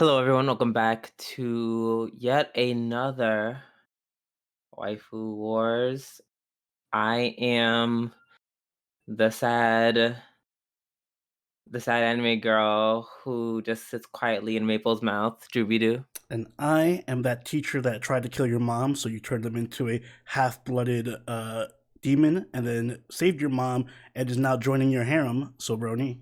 Hello, everyone. Welcome back to yet another Waifu Wars. I am the sad, the sad anime girl who just sits quietly in Maple's mouth. Dooby-doo. And I am that teacher that tried to kill your mom, so you turned them into a half-blooded demon, and then saved your mom, and is now joining your harem. So, Brony,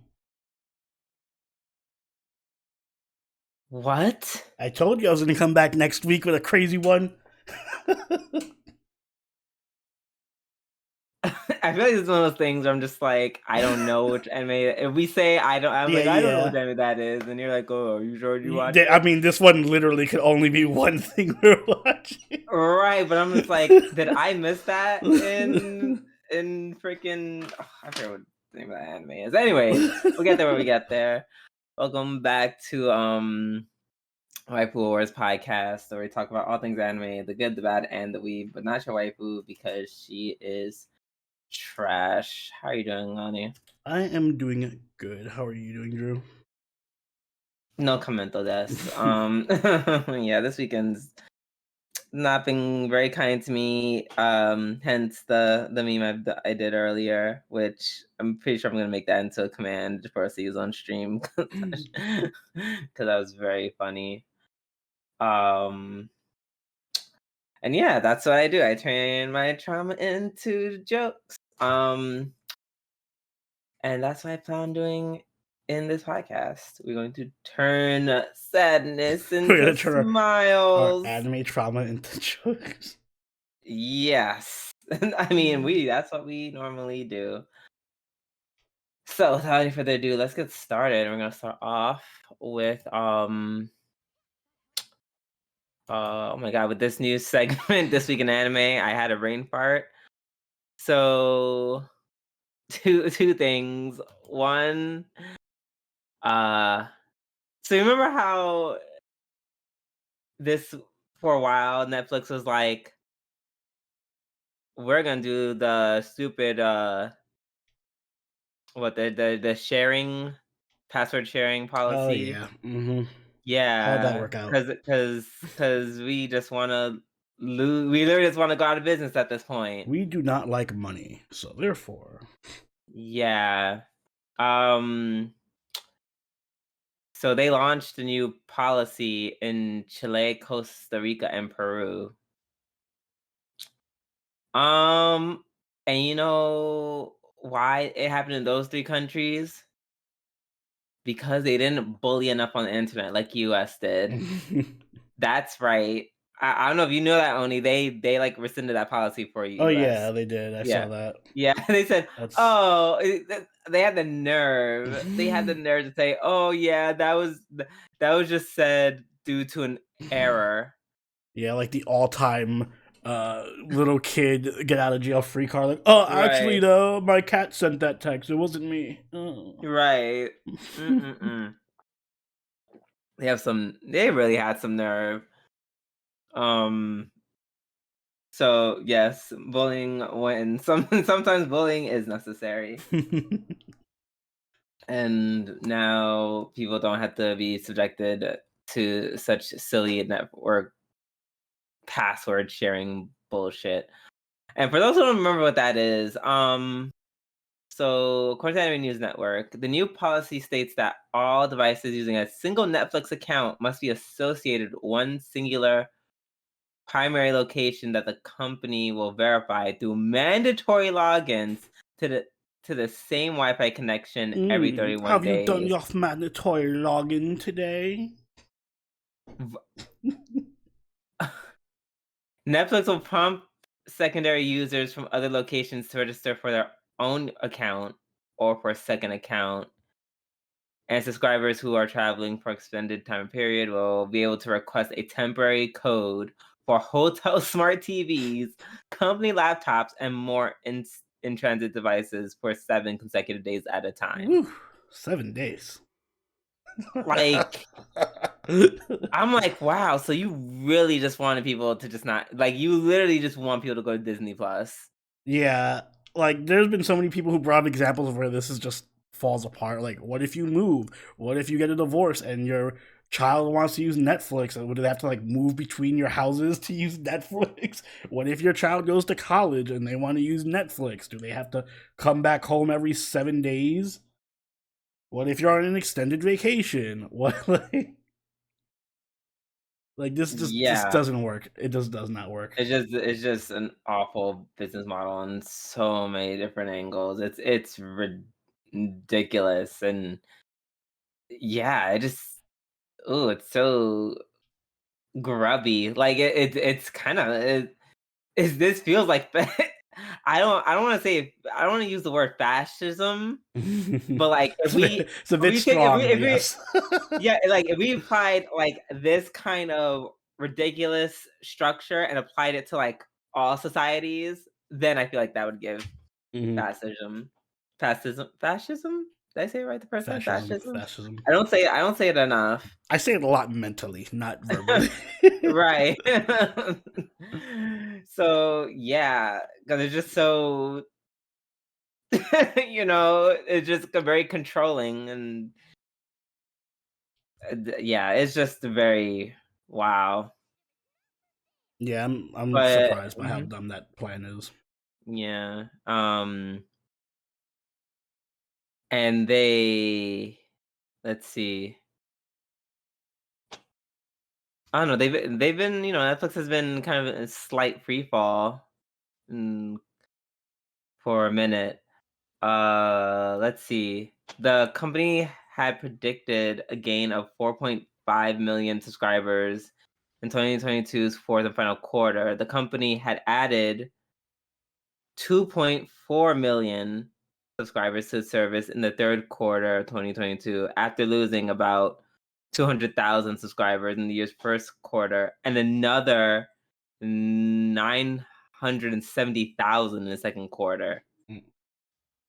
What? I told you I was going to come back next week with a crazy one. I feel like it's one of those things where I'm just like, I don't know which anime. If we say I'm like, I don't know Yeah. which anime that is, and you're like, oh, are you sure you watch I it? mean, this one literally could only be one thing we're watching. Right, but I'm just like, did I miss that in freaking? Oh, I forget what the name of that anime is. Anyways, we'll get there when we get there. Welcome back to Waifu Wars podcast, where we talk about all things anime, the good, the bad, and the weeb, but not your waifu because she is trash. How are you doing, Lani? I am doing good. How are you doing, Drew? No commento des. Yeah, this weekend's not been very kind to me. Hence the meme I did earlier, which I'm pretty sure I'm gonna make that into a command for us to use on stream because that was very funny. Um, and yeah, that's what I do. I turn my trauma into jokes. And that's what I plan on doing in this podcast. We're going to turn sadness We're into gonna turn our smiles. anime trauma into jokes. Yes. I mean, that's what we normally do. So without any further ado, let's get started. We're gonna start off with oh my god, with this new segment, This Week in Anime. I had a brain fart. So two things. One, uh so you remember how this for a while Netflix was like, we're gonna do the stupid what the sharing password sharing Oh policy. yeah. Mm-hmm. How'd that Yeah, work out? because we just wanna lose. We literally just wanna go out of business at this point. We do not like money, so therefore, Yeah. Um, so they launched a new policy in Chile, Costa Rica, and Peru. Um, and you know why it happened in those 3 countries? Because they didn't bully enough on the internet like US did. That's right. I don't know if you know that, Oni. They like rescinded that policy for oh yeah, US. they did. I saw Yeah. that. Yeah, they said, That's "Oh," they had the nerve. They had the nerve to say, "Oh yeah, that was just said due to an error." yeah, like the all-time little kid get out of jail free card. Like, oh, actually, Right. though, my cat sent that text. It wasn't me. Oh. Right. Mm-mm-mm. They really had some nerve. Um So yes, bullying when sometimes bullying is necessary. And now people don't have to be subjected to such silly network password sharing bullshit. And for those who don't remember what that is, so according to Anime News Network, the new policy states that all devices using a single Netflix account must be associated with one singular primary location that the company will verify through mandatory logins to the same Wi-Fi connection every 31 Have you done days. your mandatory login today? Netflix will prompt secondary users from other locations to register for their own account or for a second account. And subscribers who are traveling for extended time period will be able to request a temporary code for hotel smart TVs, company laptops, and more in transit devices for 7 consecutive days at a time. Woo, 7 days. Like, I'm like, wow, so you really just wanted people to just not like you literally just want people to go to Disney Plus. Yeah, like there's been so many people who brought up examples of where this is just falls apart. Like, what if you move? What if you get a divorce and your child wants to use Netflix, and would they have to like move between your houses to use Netflix? What if your child goes to college and they want to use Netflix? Do they have to come back home every 7 days? What if you're on an extended vacation? What like this Yeah, doesn't work. It just does not work. it's just an awful business model on so many different angles. It's ridiculous, and yeah, it just oh, it's so grubby. Like it's kind of is this feels like I don't want to say I don't want to use the word fascism, but like if we It's a if bit we take strong, I if we guess. yeah, like if we applied like this kind of ridiculous structure and applied it to like all societies, then I feel like that would give Hmm. fascism. Fascism? Did I say it right the first time? Fascism, Fascism? fascism. I don't say it enough. I say it a lot mentally, not verbally. Right. So yeah, because it's just so it's just very controlling and yeah, it's just very wow. Yeah, I'm But surprised by how dumb that plan is. yeah, and they let's see. I don't know. They've been Netflix has been kind of a slight free fall mm, for a minute. Let's see. The company had predicted a gain of 4.5 million subscribers in 2022's fourth and final quarter. The company had added 2.4 million subscribers to the service in the third quarter of 2022 after losing about 200,000 subscribers in the year's first quarter and another 970,000 in the second quarter.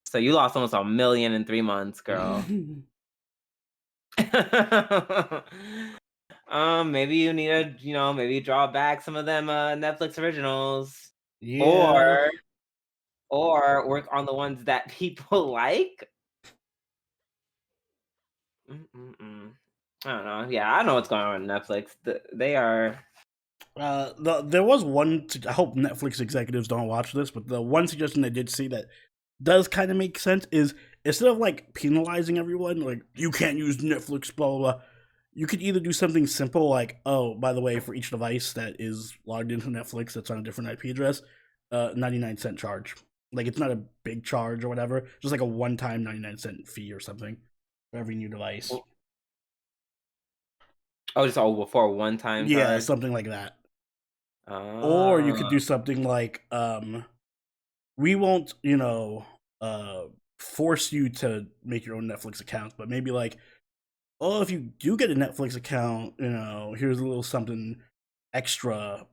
So you lost almost a million in 3 months, girl. Maybe you need to, maybe draw back some of them Netflix originals, Yeah. or work on the ones that people like. Mm-mm-mm. I don't know. Yeah, I don't know what's going on with Netflix. They are. There was one. I hope Netflix executives don't watch this, but the one suggestion I did see that does kind of make sense is instead of like penalizing everyone, like you can't use Netflix, blah blah blah. You could either do something simple like, oh, by the way, for each device that is logged into Netflix that's on a different IP address, 99 cent charge. Like it's not a big charge or whatever, just like a one-time 99 cent fee or something for every new device. Oh, just all before a one-time Yeah, charge. something like that. Or you could Ah, do something like, we won't, force you to make your own Netflix account, but maybe like, oh, if you do get a Netflix account, here's a little something extra,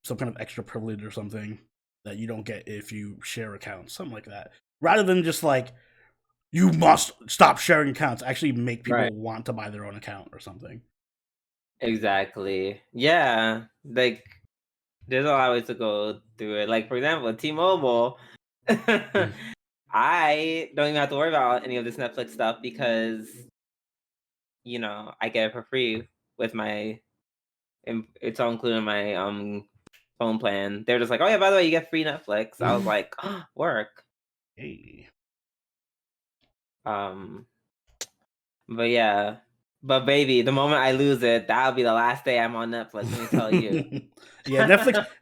some kind of extra privilege or something that you don't get if you share accounts, something like that. Rather than just like, you must stop sharing accounts, actually make right. people want to buy their own account or something. Exactly. Yeah. Like there's a lot of ways to go through it. Like for example, T-Mobile. I don't even have to worry about any of this Netflix stuff because I get it for free with my. It's all included in my phone plan. They're just like, oh yeah, by the way, you get free Netflix. I was like, oh, work. Hey. Um, but yeah, but baby, the moment I lose it, that'll be the last day I'm on Netflix. Let me tell you. Yeah,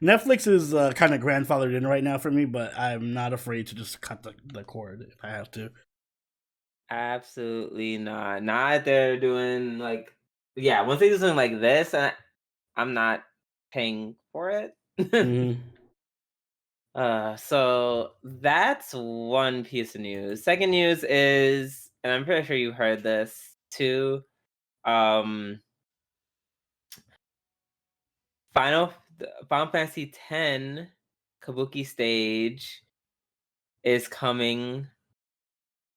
Netflix is kind of grandfathered in right now for me, but I'm not afraid to just cut the cord if I have to. Absolutely not. Not they're doing like, yeah. Once they do something like this, I'm not paying for it. Mm. So that's one piece of news. Second news is, and I'm pretty sure you heard this too. Um, Final Final Fantasy X Kabuki stage is coming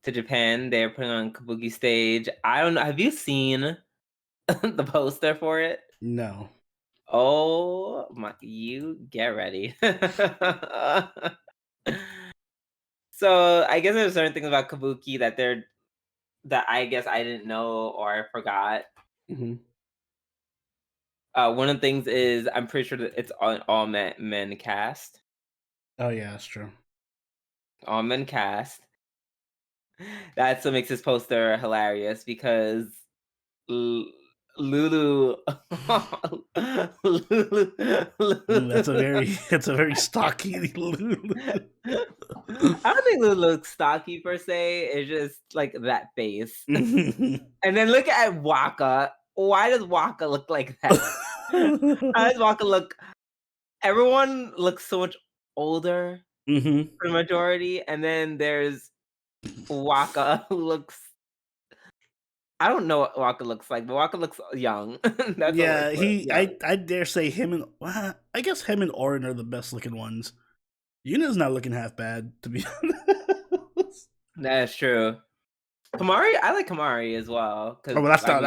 to Japan. They're putting on Kabuki stage. I don't know. Have you seen the poster for it? No. Oh my! You get ready. So I guess there's certain things about Kabuki that I guess I didn't know or I forgot. Hmm. One of the things is I'm pretty sure that it's all men cast. Oh yeah, that's true. All men cast. That's what makes this poster hilarious because L- Lulu, Lulu, That's a Lulu. very that's a very stocky Lulu. I don't think Lulu looks stocky per se. It's just like that face. And then look at Waka. Why does Waka look like that? Why does Waka look? Everyone looks so much older Mm-hmm. for the majority, and then there's Waka who looks. I don't know what Waka looks like, but Waka looks young. That's a word Yeah, for it. Young. I dare say him and I guess him and Orin are the best looking ones. Yuna's not looking half bad, to be honest. That's true. Kamari, I like Kamari as well Oh, because well, I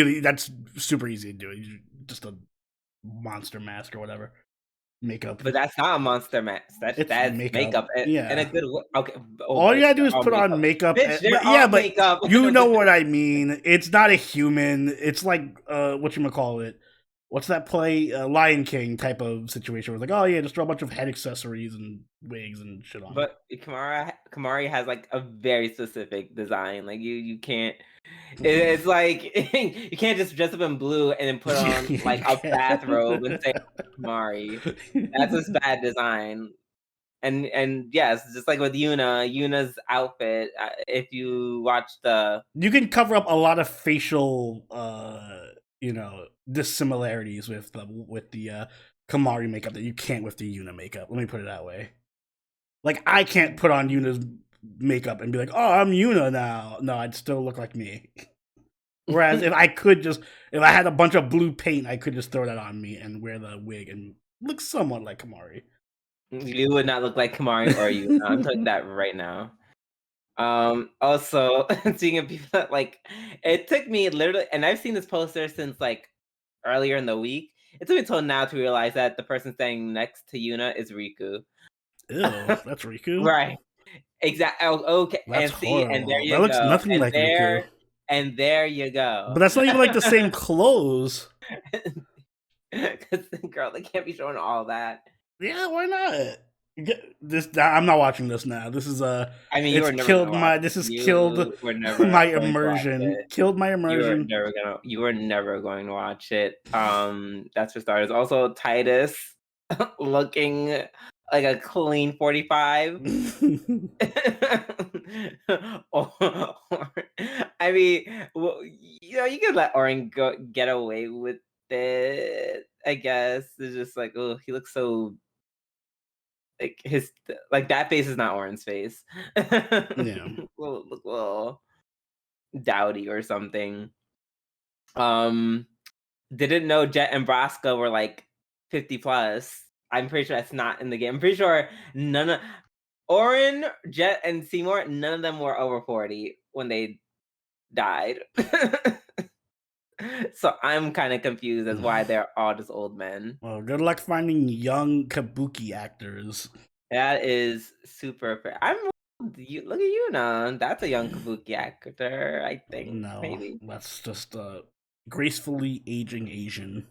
mean, that's super easy to do. Just a monster mask or whatever makeup. but that's not a monster mask. It's That's makeup. makeup and a Yeah. good okay. Oh, All you bitch, gotta do they're is all put on makeup. makeup, Bitch, they're but yeah, all but makeup. you know what I mean. It's not a human. It's like what you call it. What's that play? Lion King type of situation. Where it's like, oh yeah, just throw a bunch of head accessories and wigs and shit on. But Kamari has like a very specific design. Like you can't. It's like you can't just dress up in blue and then put on Yeah, like you a can. bathrobe and say Kamari. That's just bad design. And yes, just like with Yuna's outfit. If you watch the You can cover up a lot of facial, dissimilarities with the Kamari makeup that you can't with the Yuna makeup. Let me put it that way. Like I can't put on Yuna's makeup and be like, "Oh, I'm Yuna now." No, I'd still look like me. Whereas if I had a bunch of blue paint, I could just throw that on me and wear the wig and look somewhat like Kamari. you would not look like Kamari or Yuna. I'm telling you that right now. Also seeing people that like it took me literally, and I've seen this poster since like earlier in the week. It took me until now to realize that the person standing next to Yuna is Riku. Ew, that's Riku. Right. Exactly. Oh, okay. That's And see, and there horrible. That you looks go. nothing like Riku. And there you But go. that's not even like the same clothes. Because girl, they can't be showing all that. Yeah, why not? I'm not watching this now. This is I mean, you it's were never gonna killed watch my it. this has killed You were never my going to watch immersion. it. Killed my immersion. You were never going to watch it. That's for starters. Also, Titus looking like a clean 45. or, I mean, well, you could let Oren get away with it. I guess it's just like, oh, he looks so like that face is not Oren's face. Yeah. Look a little dowdy or something. Um, didn't know Jet and Braska were like 50 plus. I'm pretty sure that's not in the game. I'm pretty sure none of Oren, Jet, and Seymour, none of them were over 40 when they died. So I'm kind of confused as why they're all just old men. Well, good luck finding young kabuki actors. That is super fair. Look at you now. That's a young Kabuki actor, I think. No, Maybe. that's just gracefully aging Asian.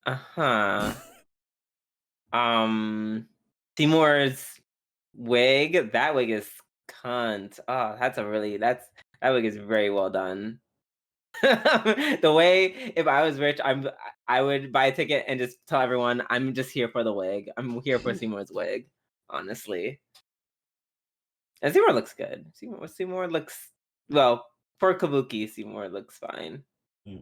Uh-huh. Seymour's wig, that wig is cunt. Oh, that wig is very well done. The way if I was rich, I would buy a ticket and just tell everyone I'm just here for the wig. I'm here for Seymour's wig, honestly. And Seymour looks good. Seymour looks well for Kabuki. Seymour looks fine. Mm.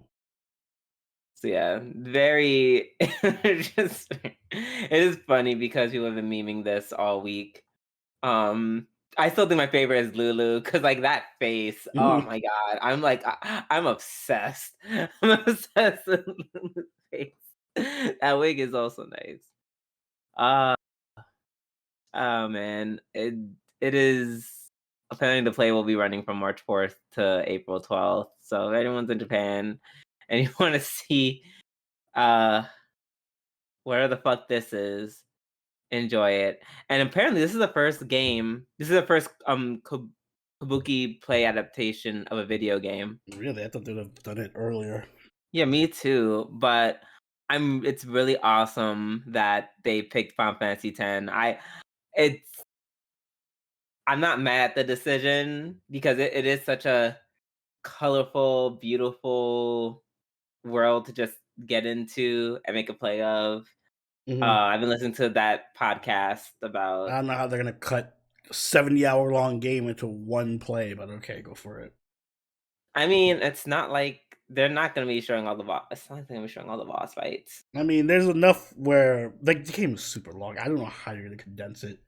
So yeah, very just it is funny because people have been memeing this all week. I still think my favorite is Lulu because like that face. Oh my god, I'm obsessed. I'm obsessed with Lulu's face. That wig is also nice. Uh oh man, it is. Apparently, the play will be running from March 4th to April 12th. So if anyone's in Japan and you want to see uh where the fuck this is, enjoy it. And apparently, this is the first game. This is the first kabuki play adaptation of a video game. Really, I thought they'd have done it earlier. Yeah, me too. But it's really awesome that they picked Final Fantasy X. It's I'm not mad at the decision because it is such a colorful, beautiful world to just get into and make a play of. Mhm. I've been listening to that podcast I about. don't know how they're gonna cut a 70-hour long game into one play, but okay, go for it. I mean, it's not like they're not going to be showing all the boss. It's not like they're going to be showing all the boss fights. I mean, there's enough where like the game is super long. I don't know how you're gonna condense it.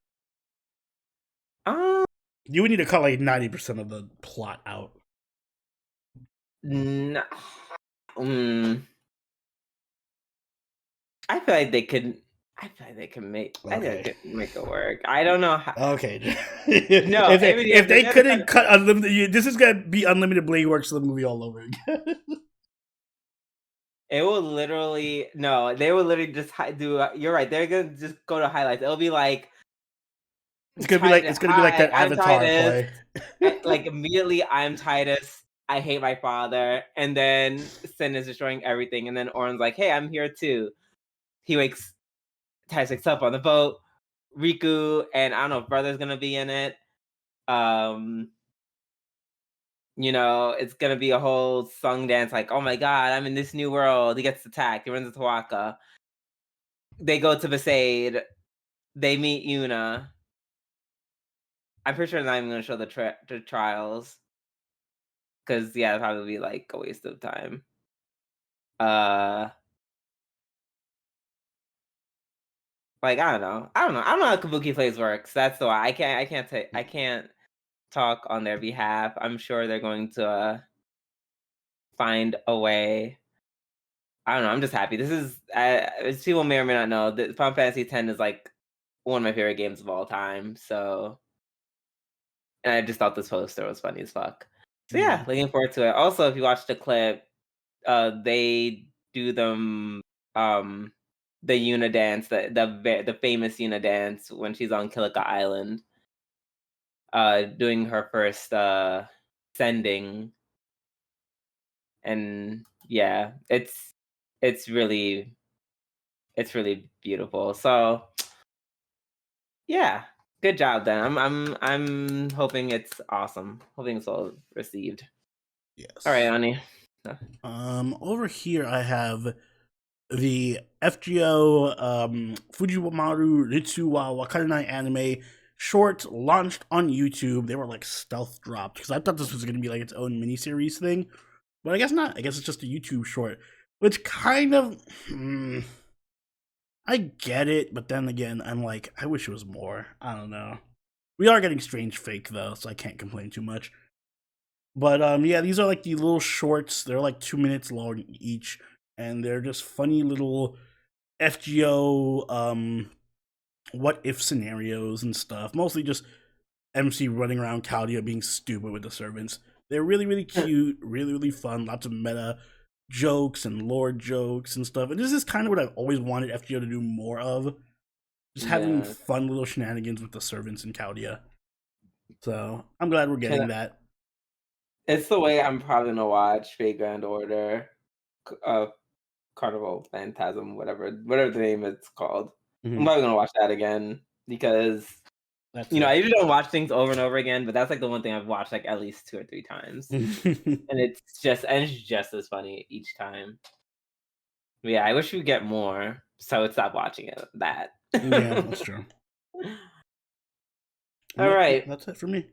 Um, You would need to cut like 90% of the plot out. no, mm, I feel like they could. I feel like they can make. I think Okay. they could make it work. I don't know how. Okay. No, if they gotta couldn't cut unlimited, this is gonna be Unlimited Blade Works the movie all over again. It will literally no. They will literally just do. You're right. They're gonna just go to highlights. It'll be like It's gonna be like Hi, that I'm Avatar Titus. play. Like immediately, I'm Titus. I hate my father. And then Sin is destroying everything. And then Oren's like, hey, I'm here too. Titus wakes up on the boat. Riku and I don't know if Brother's gonna be in it. It's gonna be a whole song dance, like, oh my god, I'm in this new world. He gets attacked, he runs into Waka. They go to Besaid, they meet Yuna. I'm pretty sure they're not even gonna show the trials. Cause yeah, it'd probably be like a waste of time. Uh like I don't know. I don't know how Kabuki plays works. That's the why I can't talk on their behalf. I'm sure they're going to find a way. I don't know. I'm just happy. This is as people may or may not know that Final Fantasy X is like one of my favorite games of all time. So, and I just thought this poster was funny as fuck. So yeah, looking forward to it. Also, if you watch the clip, they do them the Yuna dance, the famous Yuna dance when she's on Kilika Island, doing her first sending, and yeah, it's really beautiful. So yeah, good job then. I'm hoping it's awesome. Hoping it's well received. Yes. All right, Ani. Over here I have the FGO Fujiwamaru Ritsu wa Wakaranai anime short launched on YouTube. They were like stealth dropped because I thought this was going to be like its own miniseries thing, but I guess not. I guess it's just a YouTube short, which kind of I get it, but then again, I'm like, I wish it was more. I don't know. We are getting Strange Fake though, so I can't complain too much. But yeah, these are like the little shorts. They're like 2 minutes long each, and they're just funny little FGO what if scenarios and stuff. Mostly just MC running around Caldia being stupid with the servants. They're really, really cute, really, really fun. Lots of meta jokes and lore jokes and stuff. And this is kind of what I've always wanted FGO to do more of. Just having Yeah. fun little shenanigans with the servants in Caldia. So I'm glad we're getting that. It's the way I'm probably gonna watch Fate Grand Order, Carnival Phantasm, whatever the name it's called. I'm probably gonna watch that again because I usually don't watch things over and over again, but that's like the one thing I've watched like at least 2 or 3 times, and it's just as funny each time. But yeah, I wish we'd get more, so I would stop watching it. That. Yeah, that's true. All right. That's it for me.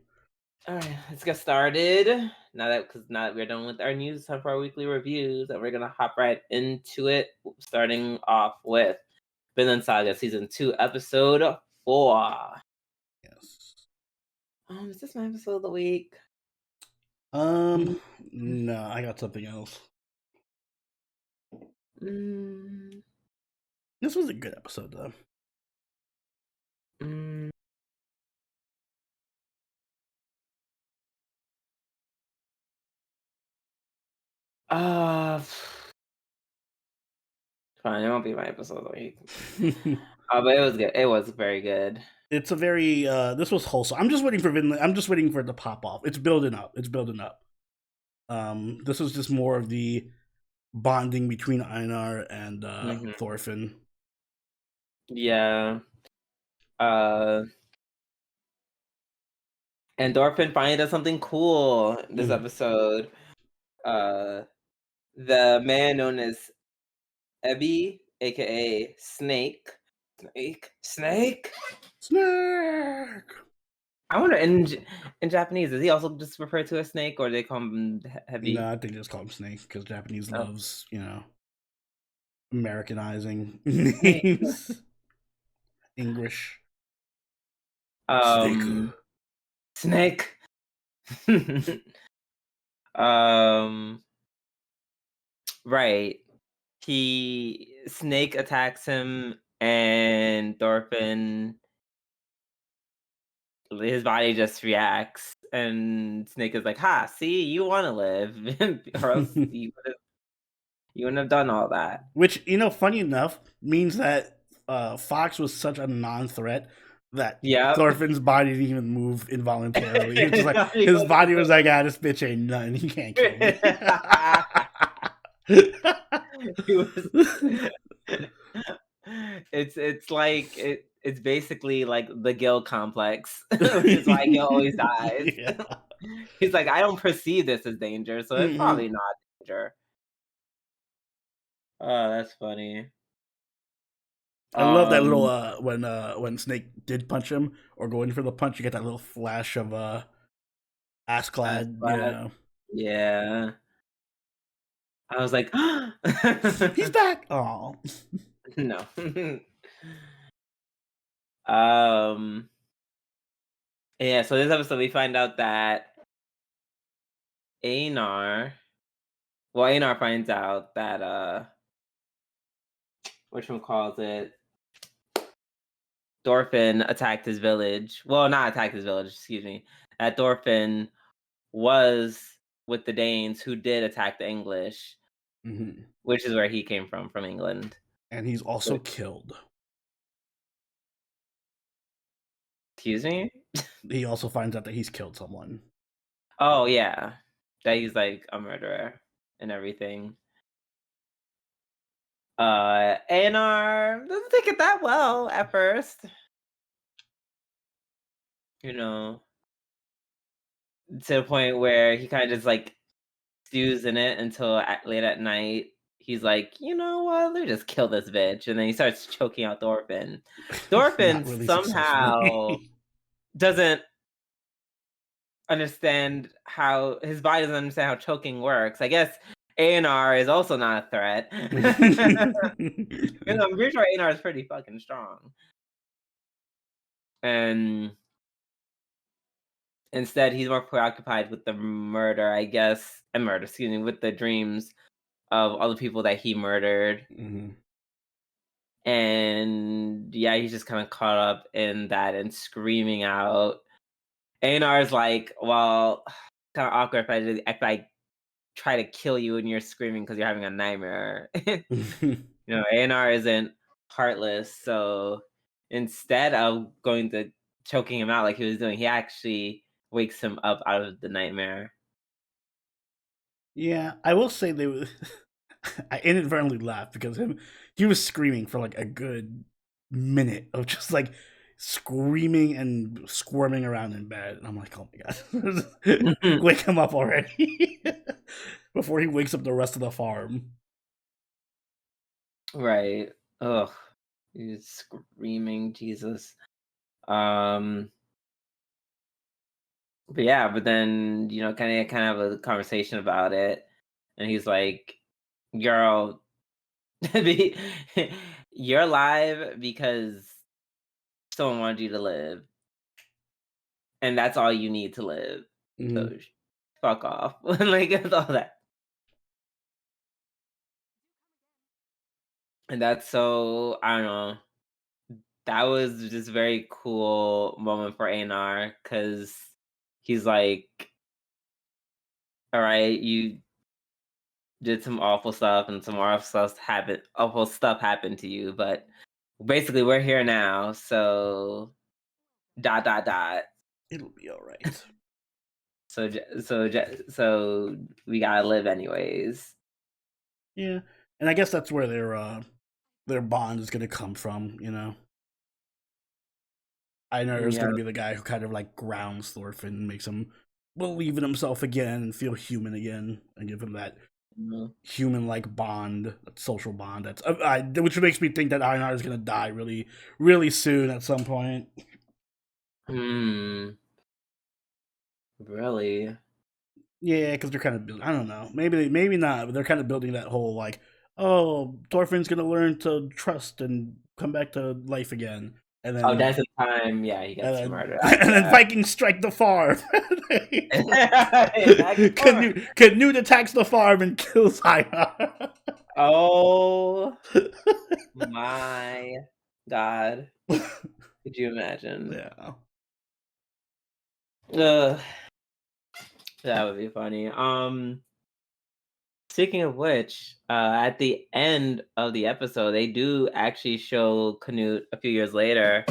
All right, let's get started. Now that we're done with our news, time for our weekly reviews, and we're gonna hop right into it. Starting off with Vinland Saga Season 2, Episode 4. Yes. Is this my episode of the week? No, I got something else. This was a good episode, though. Fine, it won't be my episode of the week. But it was good. It was very good. It's a very this was wholesome. I'm just waiting for Vinland. I'm just waiting for it to pop off. It's building up. It's building up. This was just more of the bonding between Einar and Mhm. Thorfinn. Yeah. And Thorfinn finally does something cool this episode. The man known as Ebby, aka Snake. Snake. Snake. I wonder in Japanese, is he also just referred to as Snake, or do they call him Heavy? No, I think they just call him Snake because Japanese Oh. loves, Americanizing Snake. names. English. Snake. um, right. Snake attacks him, and Thorfinn, his body just reacts, and Snake is like, "Ha! See, you want to live, or else you wouldn't have done all that." Which, funny enough, means that Fox was such a non-threat that Yep. Thorfinn's body didn't even move involuntarily. He was just like, He his wasn't body was moving. like, this bitch ain't nothing. He can't kill me. He was. It's basically like the Gil complex, which is why Gil always dies. Yeah. He's like, I don't perceive this as danger, so it's probably not danger. Oh, that's funny. I love that little Um, when Snake did punch him or go in for the punch, you get that little flash of ass that's clad, flat. Yeah. I was like, He's back. Oh. no. um, yeah, so this episode we find out that Einar, Einar finds out that whatchamacallit, Thorfinn attacked his village. Well, not attacked his village, excuse me. That Thorfinn was with the Danes who did attack the English, which is where he came from England. And he's also killed. Excuse me? He also finds out that he's killed someone. Oh, yeah. That he's like a murderer and everything. Einar doesn't take it that well at first. To the point where he kind of just like stews in it until late at night. He's like, you know what? Let me just kill this bitch, and then he starts choking out Thorfinn. Thorfinn really somehow doesn't understand how his body doesn't understand how choking works. I guess Einar is also not a threat. I'm pretty sure Einar is pretty fucking strong, and instead he's more preoccupied with the murder, I guess, excuse me, with the dreams of all the people that he murdered. And yeah, he's just kind of caught up in that and screaming out. Einar's like, well, kind of awkward if I try to kill you and you're screaming because you're having a nightmare. Einar isn't heartless, so instead of going to choking him out like he was doing, he actually wakes him up out of the nightmare. Yeah, I will say I inadvertently laughed because he was screaming for like a good minute of just like screaming and squirming around in bed, and I'm like, oh my god, wake him up already before he wakes up the rest of the farm. Right. Ugh. He's screaming, Jesus. But yeah, but then kind of have a conversation about it, and he's like, "Girl, you're alive because someone wanted you to live, and that's all you need to live. So fuck off." Like it's all that, and that's so I don't know. That was just a very cool moment for Einar because he's like, "All right, did some awful stuff, and some awful stuff happened to you. But basically, we're here now, so dot dot dot. It'll be all right. So we gotta live anyways. Yeah, and I guess that's where their bond is gonna come from. You know, Einar is Yeah. gonna be the guy who kind of like grounds Thorfinn, makes him believe in himself again and feel human again, and give him that human-like bond, that social bond. That's which makes me think that Einar is gonna die really, really soon at some point. Really? Yeah, because they're kind of building. I don't know. Maybe not. But they're kind of building that whole like, oh, Thorfinn's gonna learn to trust and come back to life again. And then, that's the time. Yeah, he gets murdered. And then Vikings strike the farm. Canute attacks the farm and kills Einar. Oh my god! Could you imagine? Yeah. That would be funny. Speaking of which, at the end of the episode, they do actually show Canute a few years later,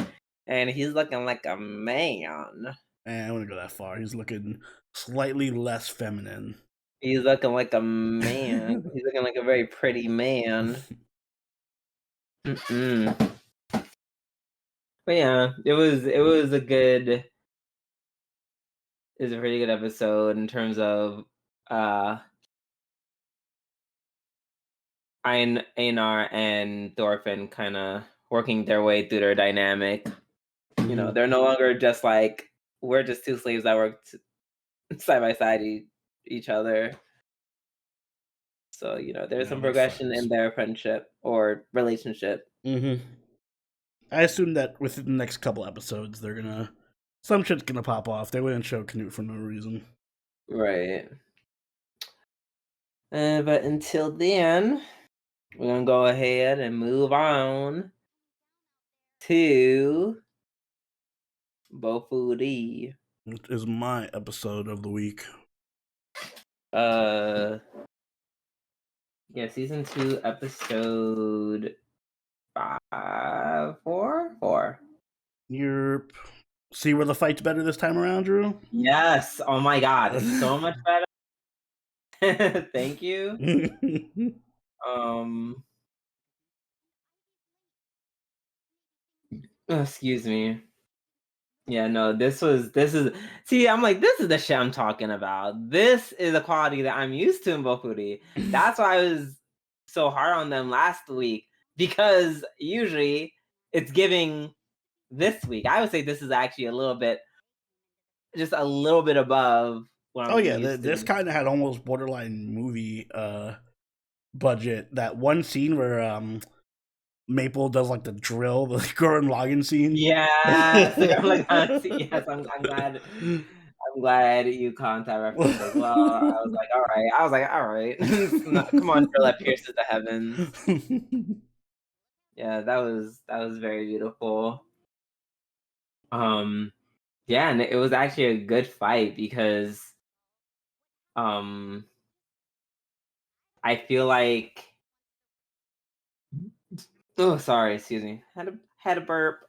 and he's looking like a man. I wouldn't go that far. He's looking slightly less feminine. He's looking like a man. He's looking like a very pretty man. But yeah, it was a pretty good episode in terms of Einar and Thorfinn kind of working their way through their dynamic. You know, they're no longer just like, we're just two slaves that work side by side each other. So, you know, there's some progression in their friendship or relationship. I assume that within the next couple episodes, some shit's gonna pop off. They wouldn't show Canute for no reason. Right. But until then, we're gonna go ahead and move on to Bofuri. Which is my episode of the week. Yeah, season 2, episode 4. Yep. See where the fight's better this time around, Drew? Yes. Oh my god, it's so much better. Thank you. Excuse me. Yeah, no, this is see, I'm like, this is the shit I'm talking about. This is the quality that I'm used to in Bofuri. That's why I was so hard on them last week, because usually it's giving this week. I would say this is actually just a little bit above what I'm used to. This kind of had almost borderline movie budget. That one scene where Maple does like the drill, the Gurren Lagann scene. Yeah, I'm like, yes, I'm glad. I'm glad you caught that reference as well. I was like, all right. Come on, drill that pierces the heavens. Yeah, that was very beautiful. Yeah, and it was actually a good fight because I feel like, oh, sorry, excuse me. Had a burp.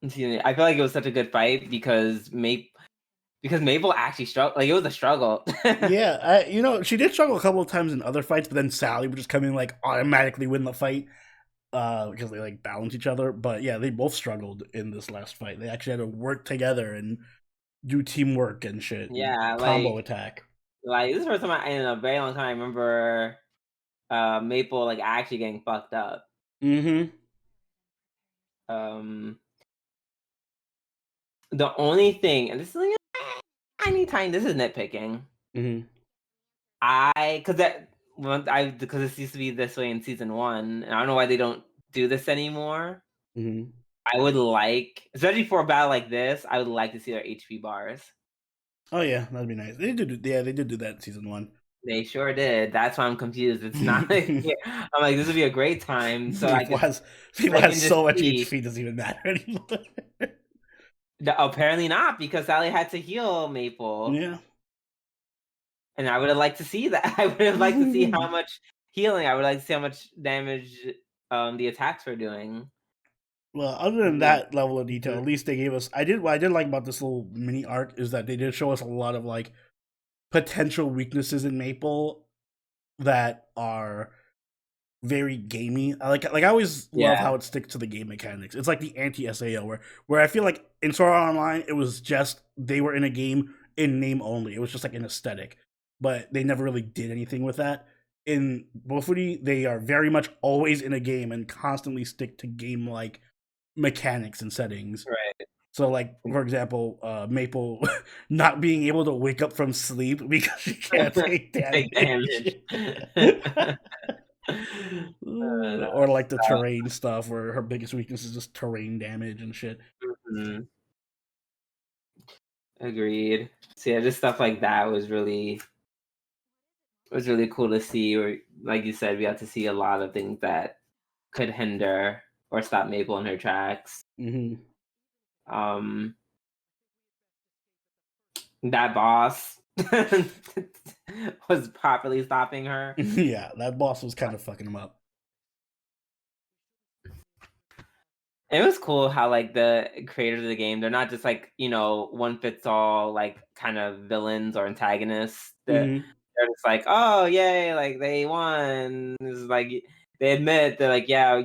Excuse me. I feel like it was such a good fight because Maple actually struggled. Like, it was a struggle. Yeah, she did struggle a couple of times in other fights, but then Sally would just come in like automatically win the fight because they like balance each other. But yeah, they both struggled in this last fight. They actually had to work together and do teamwork and shit. Yeah, combo attack. Like, this is the first time in a very long time I remember Maple like actually getting fucked up. The only thing, and this is like tiny, this is nitpicking. Because this used to be this way in season 1, and I don't know why they don't do this anymore. I would like, especially for a battle like this, I would like to see their HP bars. Oh yeah, that'd be nice. They did do that in season 1. They sure did. That's why I'm confused. It's not like, I'm like, this would be a great time. So people has so much HP, doesn't even matter anymore. Apparently not, because Sally had to heal Maple. Yeah. And I would have liked to see that. I would have liked to see how much healing. I would like to see how much damage the attacks were doing. Well, other than Mhm. that level of detail, at least they gave us. What I did like about this little mini arc is that they did show us a lot of like potential weaknesses in Maple that are very gamey. I always love Yeah, how it sticks to the game mechanics. It's like the anti SAO where I feel like in Sword Art Online it was just they were in a game in name only. It was just like an aesthetic, but they never really did anything with that. In Bofuri, they are very much always in a game and constantly stick to game like mechanics and settings. right. So, like for example, Maple not being able to wake up from sleep because she can't take Take damage. damage. No. Or like the terrain stuff where her biggest weakness is just terrain damage and shit. Mhm. Agreed. So yeah, just stuff like that was really cool to see. Or like you said, we got to see a lot of things that could hinder or stop Maple in her tracks. Hmm. Um, that boss was properly stopping her. Yeah, that boss was kind of fucking him up. And it was cool how like the creators of the game, they're not just like, one fits all like kind of villains or antagonists. Hmm. They're just like, oh yay, like they won. It's like they admit they're like, yeah,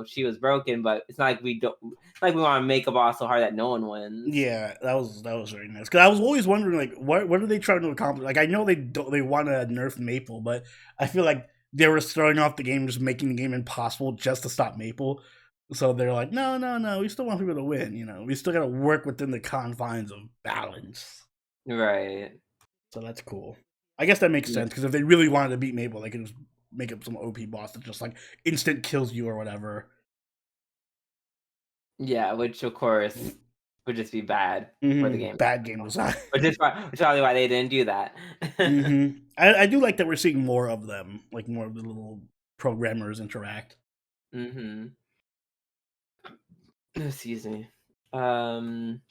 she was broken, but it's not like we don't like we want to make a boss so hard that no one wins. Yeah, that was very nice. Because I was always wondering, like, what are they trying to accomplish? Like, I know they want to nerf Maple, but I feel like they were starting off the game just making the game impossible just to stop Maple. So they're like, no, no, no, we still want people to win. We still got to work within the confines of balance. Right. So that's cool. I guess that makes sense because if they really wanted to beat Maple, they could just make up some OP boss that just like instant kills you or whatever. Yeah, which of course would just be bad for the game. Bad game design. Which is probably why they didn't do that. I do like that we're seeing more of them, like more of the little programmers interact. Mm-hmm. Excuse me. Um,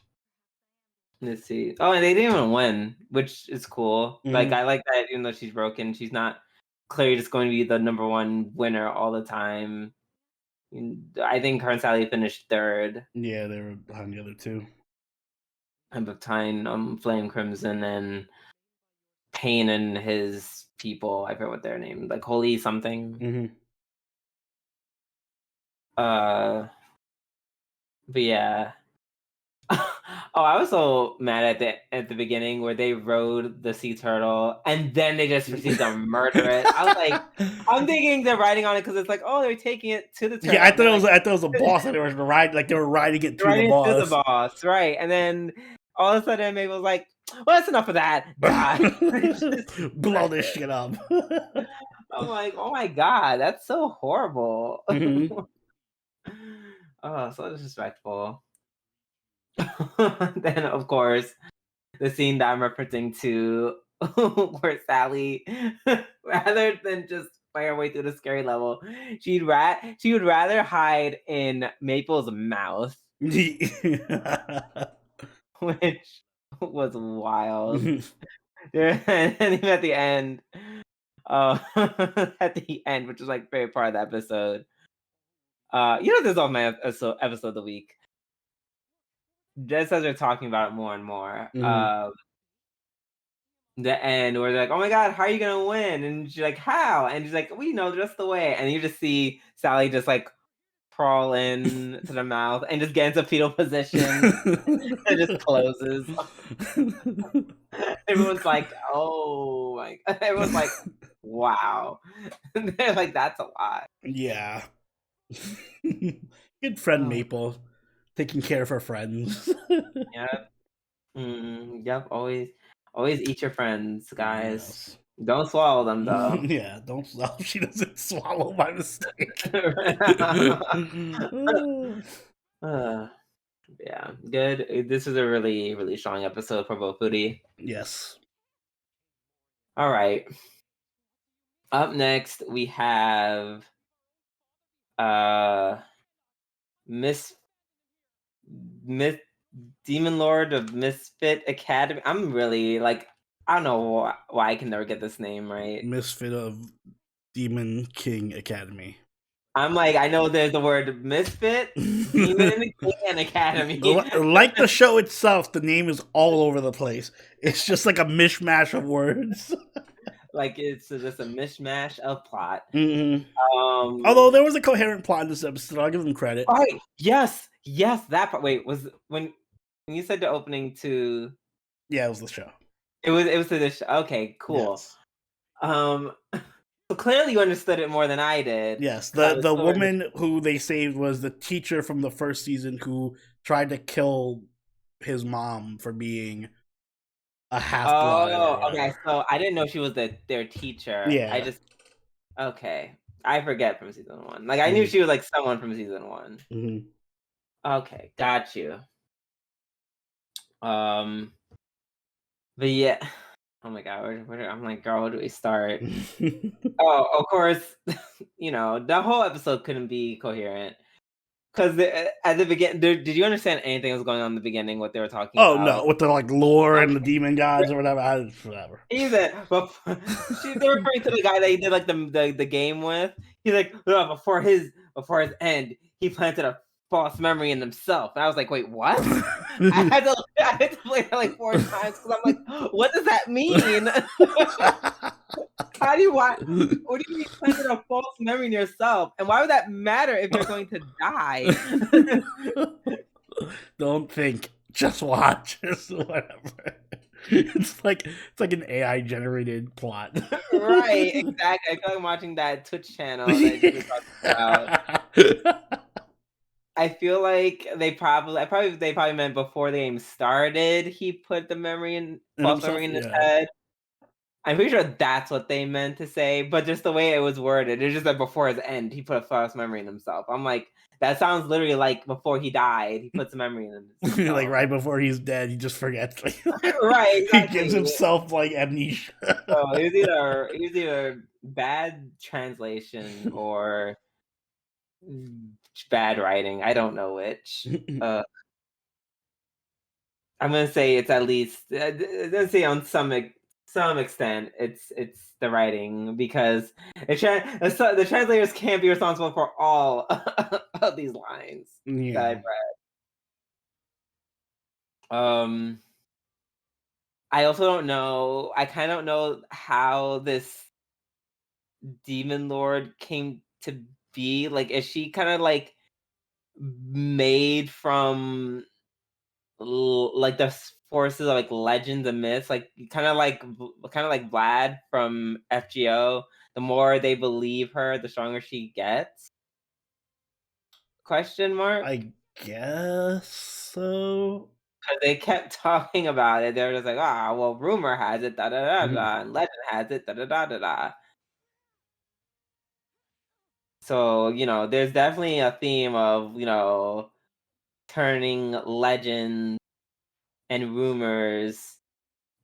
let's see. Oh, and they didn't even win, which is cool. Like I like that, even though she's broken, she's not clearly just going to be the number one winner all the time. I think her and Sally finished third. Yeah, they were behind the other two. I'm behind Flame Crimson and Pain and his people. I forget what their name, like Holy something. Mm-hmm. But yeah. Oh, I was so mad at the beginning where they rode the sea turtle and then they just proceeded to murder it. I was like, I'm thinking they're riding on it because it's like, oh, they're taking it to the turtle. Yeah, I thought it was a boss that they were riding, like they were riding it to the boss. To the boss, right? And then all of a sudden, Mabel was like, well, that's enough of that. Die. Blow this shit up. I'm like, oh my god, that's so horrible. Mm-hmm. Oh, so disrespectful. Then, of course, the scene that I'm referencing to, where Sally, rather than just fight her way through the scary level, she would rather hide in Maple's mouth, which was wild. And even at the end, at the end, which was like very part of the episode. This is all my episode of the week. Just as they're talking about it more and more, the end where they're like, "Oh my god, how are you gonna win?" And she's like, "How?" And she's like, "We know just the way." And you just see Sally just like crawl in to the mouth and just get into fetal position and just closes. Everyone's like, "Oh my!" Everyone's like, "Wow." They're like, "That's a lot." Yeah. Good friend Maple, taking care of her friends. Yep. Yep. Always eat your friends, guys. Yes. Don't swallow them though. Yeah, don't. She doesn't swallow by mistake. Yeah, good. This is a really, really strong episode for Bofuri. Yes. All right. Up next, we have uh Miss Miss Demon Lord of Misfit Academy. I'm really like I don't know why I can never get this name right. Misfit of Demon King Academy. I'm like, I know there's the word misfit, demon, king, and academy. Like the show itself, the name is all over the place. It's just like a mishmash of words. Like it's just a mishmash of plot. Mm-hmm. Although there was a coherent plot in this episode, I'll give them credit. Right. Yes, that part. Wait, was when you said the opening to? Yeah, it was the show. It was to this. Okay, cool. Yes. So clearly you understood it more than I did. Yes, the woman who they saved was the teacher from the first season who tried to kill his mom for being a half-blood. Oh, okay. So I didn't know she was their teacher. Yeah. Okay. I forget from season 1. Like I knew she was like someone from season 1. Mm-hmm. Okay, got you. But yeah. Oh my god, I'm like, girl, where do we start? Oh, of course, the whole episode couldn't be coherent. Because at the beginning, did you understand anything that was going on in the beginning, what they were talking about? Oh, no, with the, like, lore and the demon gods or whatever. Whatever. Even, but they're referring to the guy that he did, like, the game with. He's like, oh, before his end, he planted a false memory in himself. And I was like, wait, what? I had to play that, like, 4 times, because I'm like, what does that mean? What do you mean planted a false memory in yourself? And why would that matter if you're going to die? Don't think, just watch. Whatever. It's like an AI generated plot. Right, exactly. I feel like I'm watching that Twitch channel that you were talking about. I feel like they probably meant before the game started, he put the false memory in his head. I'm pretty sure that's what they meant to say, but just the way it was worded, it's just that before his end, he put a false memory in himself. I'm like, that sounds literally like before he died, he puts a memory in himself. Like right before he's dead, he just forgets. Right, exactly. He gives himself like amnesia. So it was either bad translation or bad writing. I don't know which. I'm gonna say it's at least. Let's say on some extent, it's the writing because the translators can't be responsible for all of these lines that I've read. I also don't know. I kind of don't know how this demon lord came to be. Like, is she kind of like made from like the forces of like legends and myths, like kind of like Vlad from FGO? The more they believe her, the stronger she gets? Question mark. I guess so. Because they kept talking about it. They were just like, well, rumor has it, da da da da, and legend has it, da da da da da. So, there's definitely a theme of, turning legends and rumors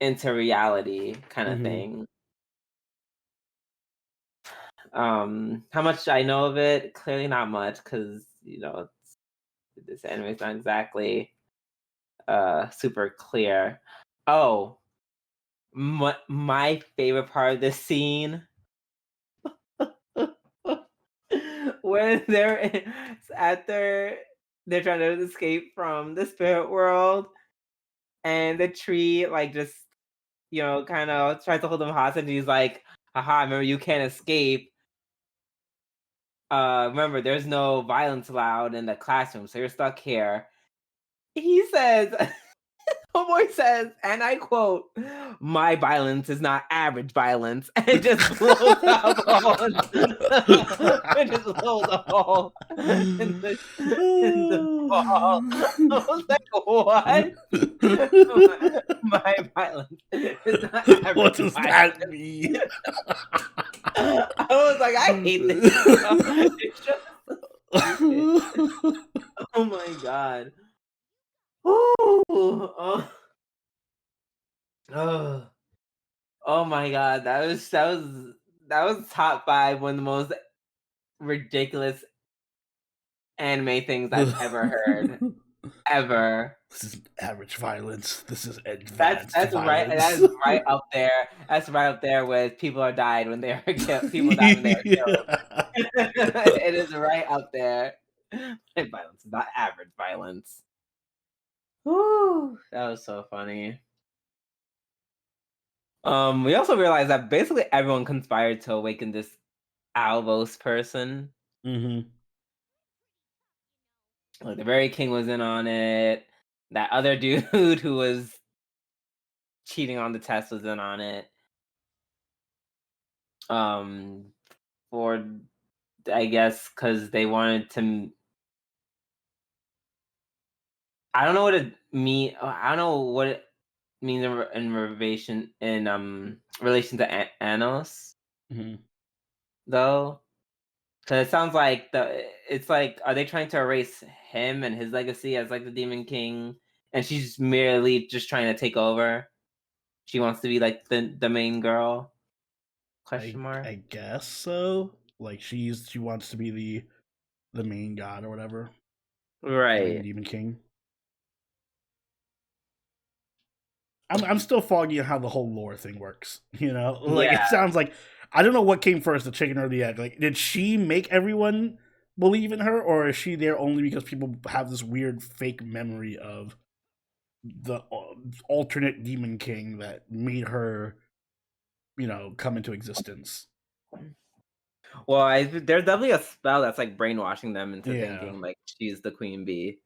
into reality kind of thing. How much I know of it? Clearly not much, because, this anime is not exactly super clear. Oh, my favorite part of this scene when they're trying to escape from the spirit world, and the tree like just kind of tries to hold them hostage, and he's like, haha, remember, you can't escape. Remember, there's no violence allowed in the classroom, so you're stuck here. He says, homeboy says, and I quote, "My violence is not average violence," and just blows up a hole. It just blows a hole in the ball. I was like, what? My violence is not average. What does that mean? I was like, I hate this. It's just oh my god. Oh my god, that was top 5, one of the most ridiculous anime things I've ever heard. ever. This isn't average violence. This is That's advanced that's right. That violence. is right up there. That's right up there with people are died when they are killed. People die when they are killed. It is right up there. Violence, not average violence. Woo, that was so funny. We also realized that basically everyone conspired to awaken this Alvos person. Mm-hmm. Like the very king was in on it. That other dude who was cheating on the test was in on it. For I guess because they wanted to. I don't know what it mean. I don't know what it means in relation to Anos Mm-hmm. though. Because it sounds like it's like, are they trying to erase him and his legacy as like the Demon King, and she's merely just trying to take over? She wants to be like the main girl? Question mark. I guess so. Like she wants to be the main god or whatever, the main Right. demon king. I'm still foggy on how the whole lore thing works. You know, like Yeah. it sounds like I don't know what came first, the chicken or the egg. Like, did she make everyone believe in her, or is she there only because people have this weird fake memory of the alternate demon king that made her, come into existence? Well, there's definitely a spell that's like brainwashing them into Yeah. thinking like she's the queen bee.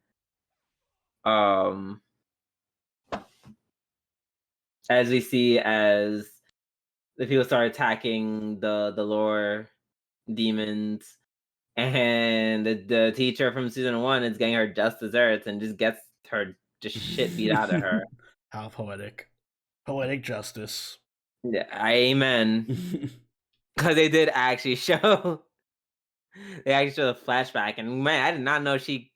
Um, as we see as the people start attacking the lore demons, and the teacher from season 1 is getting her just desserts and just gets her just shit beat out of her. How poetic. Poetic justice. Yeah, amen. Because they did actually show they actually showed a flashback, and man, I did not know she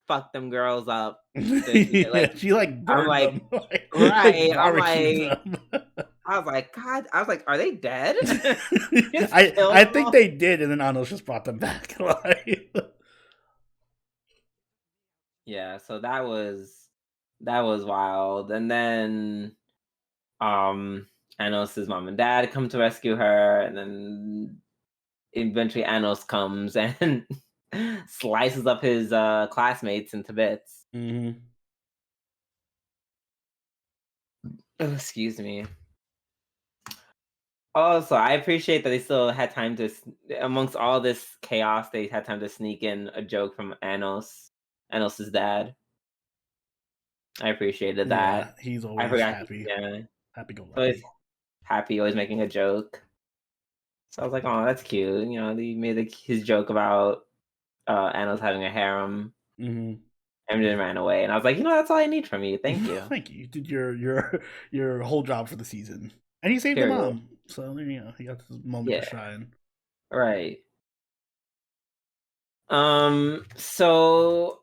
fucked them girls up. Yeah, Like she like I'm burned like, them, like right. I'm barbecued like, them. I was like, God, I was like, are they dead? Just kill I them think all? they did, and then Anos just brought them back. Like, Yeah, so that was wild. And then Anos' mom and dad come to rescue her, and then eventually Anos comes and slices up his classmates into bits. mm-hmm. Oh, excuse me. Also, I appreciate that they still had time to, amongst all this chaos, they had time to sneak in a joke from Anos's dad. I appreciated Yeah, that. he's I always forgot. happy, Yeah, always happy-go-lucky. happy, always making a joke. So I was like, oh, that's cute. They made his joke about Anos having a harem, Mm-hmm. and then ran away. And I was like, that's all I need from you. Thank you. Thank you. You did your whole job for the season, and he saved the Period. mom. So he got this moment to Yeah. shine. Right. So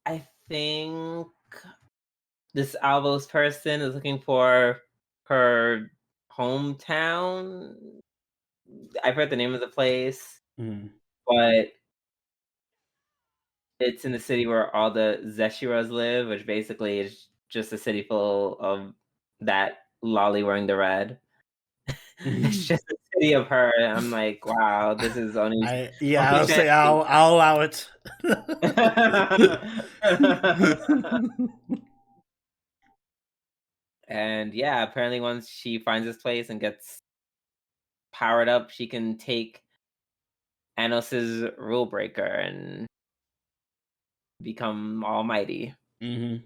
I think this Alvos person is looking for her hometown. I forgot the name of the place, Mm. but it's in the city where all the Zeshiras live, which basically is just a city full of that lolly wearing the red. It's just a city of her. And I'm like, wow, this is only only I'll say fantasy. I'll allow it. And yeah, apparently once she finds this place and gets powered up, she can take Anos's rule breaker and become almighty. Mm-hmm.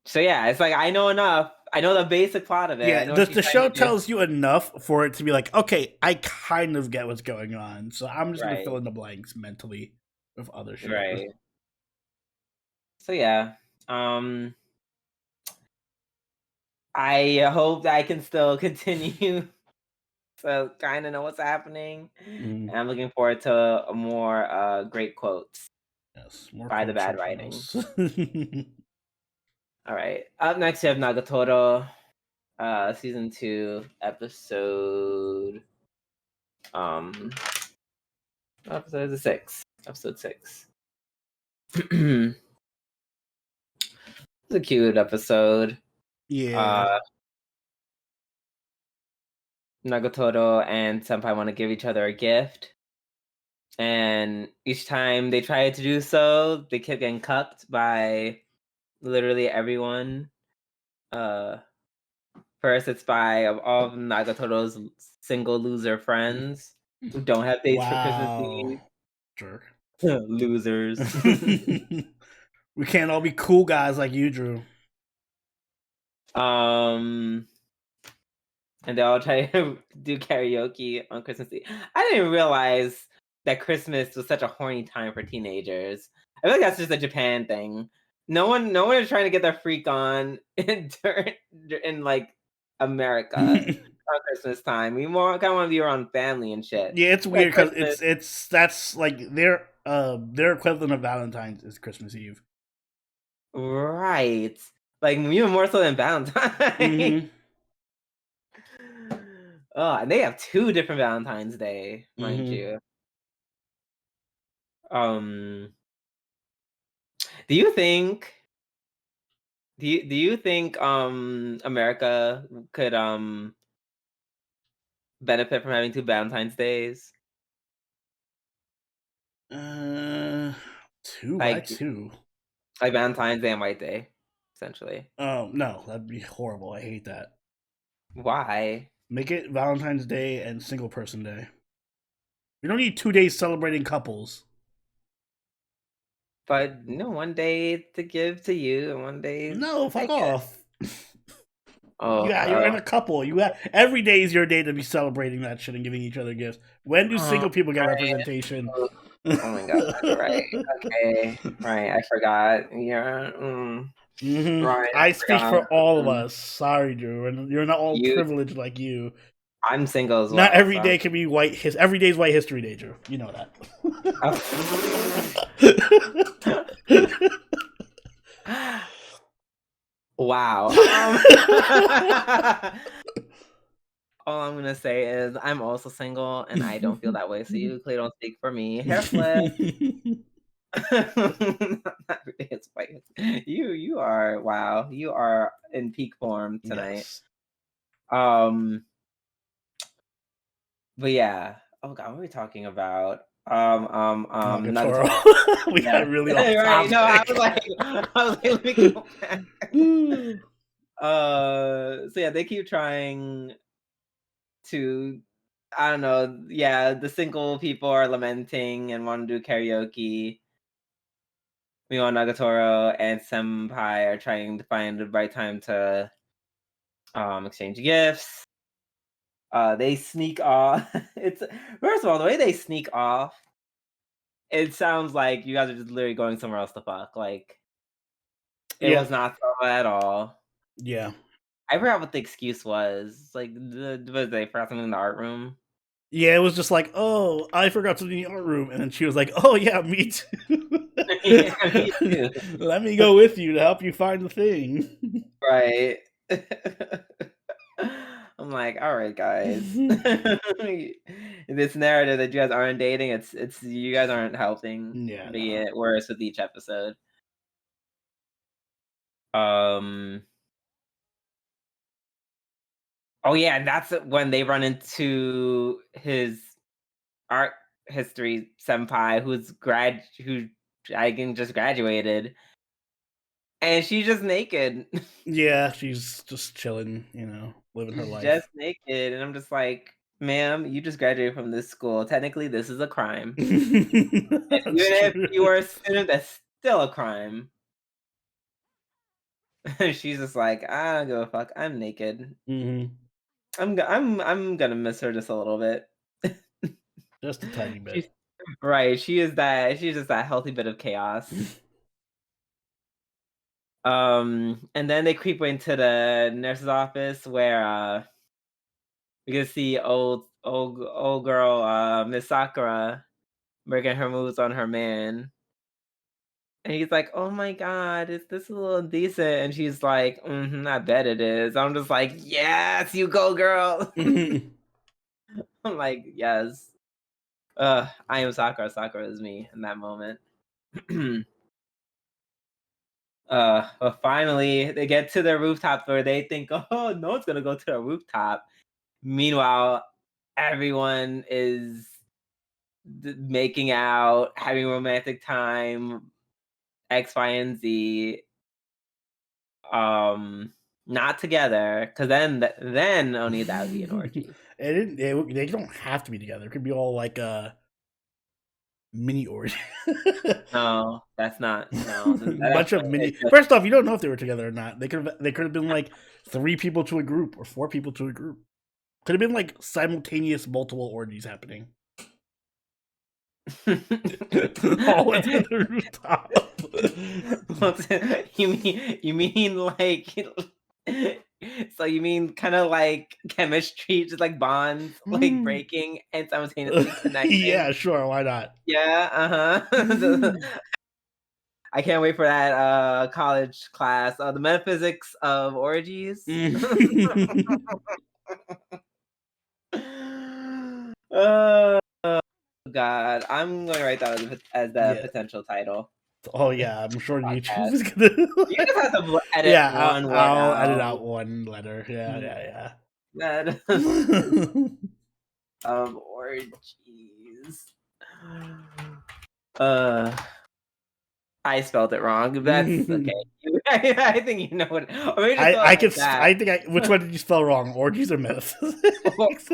So yeah, it's like I know enough. I know the basic plot of it. I Yeah, know what she's the trying show to do. tells you enough for it to be like, okay, I kind of get what's going on, so I'm just gonna Right, fill in the blanks mentally with other shit. right. So yeah, um, I hope that I can still continue to kind of know what's happening, Mm, and I'm looking forward to more great quotes yes, more by the quotes bad from writing. Panos. All right, up next we have Nagatoro, season 2, um episode 6. Episode 6. It's a cute episode. Yeah. Nagatoro and Senpai want to give each other a gift. And each time they try to do so, they keep getting cucked by literally everyone. First, it's by all of Nagatoro's single loser friends who don't have dates for Christmas Eve. Wow. Jerk. Losers. We can't all be cool guys like you, Drew. And they all try to do karaoke on Christmas Eve. I didn't realize that Christmas was such a horny time for teenagers. I feel like that's just a Japan thing. No one is trying to get their freak on in like America on Christmas time. We more kind of want to be around family and shit. Yeah, it's Like weird because Christmas, that's like their equivalent of Valentine's is Christmas Eve. right? Like even more so than Valentine's. Mhm. Oh, and they have 2 different Valentine's Day, mind Mhm. you. Do you think America could benefit from having 2 Valentine's Days? Two by Like two. like Valentine's Day and White Day, essentially. Oh no, that'd be horrible. I hate that. Why? Make it Valentine's Day and Single Person Day. We don't need 2 days celebrating couples. But one day to give to you and one day No, to fuck take it. off. Oh, Yeah, you're in a couple. You have every day is your day to be celebrating that shit and giving each other gifts. When do single people get right. representation? Oh my god, right. Okay. Right, I forgot. Yeah. Right, I I speak forgot. for all of us. Sorry, Drew, and you're not all You privileged like you. I'm single as well. Not every so day can be white. Every day is White History Day, Drew. You know that. Wow. All I'm gonna say is I'm also single and I don't feel that way, so you clearly don't speak for me. Hair flip. It's white. You are wow. You are in peak form tonight. Yes. But yeah. Oh god, what are we talking about? Nagatoro. Nagatoro. We got really off Right. No, I topic. was like, let me go back. So yeah, they keep trying to I don't know, yeah, the single people are lamenting and want to do karaoke. Meanwhile, Nagatoro and Senpai are trying to find the right time to exchange gifts. They sneak off. It's first of all, the way they sneak off, it sounds like you guys are just literally going somewhere else to fuck. Like it Yeah. was not so at all. Yeah. I forgot what the excuse was. Like was they forgot something in the art room? Yeah, it was just like, oh, I forgot something in the art room. And then she was like, oh, yeah, me too. Yeah, me too. Let me go with you to help you find the thing. Right. I'm like, all right, guys. This narrative that you guys aren't dating, it's you guys aren't helping Yeah, be no. it worse with each episode. Um oh yeah, and that's when they run into his art history senpai who I can just graduated. And she's just naked. Yeah, she's just chilling, living her She's life. just naked. And I'm just like, ma'am, you just graduated from this school. Technically, this is a crime. And That's even if true. you were a student, that's still a crime. She's just like, I don't give a fuck. I'm naked. Mm-hmm. I'm gonna miss her just a little bit. Just a tiny bit. She's right. She's just that healthy bit of chaos. And then they creep into the nurse's office where we can see old girl Miss Sakura making her moves on her man. And he's like, "Oh my god, is this a little decent?" And she's like, I bet it is." I'm just like, "Yes, you go, girl." I'm like, "Yes." I am Sakura. Sakura is me in that moment. But finally they get to the rooftop where they think, oh, no one's gonna go to the rooftop. Meanwhile, everyone is making out, having romantic time, X, Y, and Z. Not together, because then only that would be an orgy. They don't have to be together. It could be all like a mini orgy. No, that's not. No, Bunch of mini. First off, you don't know if they were together or not. They could have been like 3 people to a group or 4 people to a group. Could have been like simultaneous multiple orgies happening. All at the rooftop. You mean like so you mean kind of like chemistry, just like bonds, like breaking and simultaneously connecting? Yeah, sure, why not? Yeah, uh-huh. I can't wait for that college class, the metaphysics of orgies. Oh God, I'm going to write that as the potential title. Oh yeah, I'm sure Podcast. YouTube is gonna. You just have to edit Yeah, one word I'll out. edit out one letter. Yeah. Of orgies. I spelled it wrong. That's okay. I think you know what. Or maybe just I could. I think. Which one did you spell wrong? Orgies or metaphysics?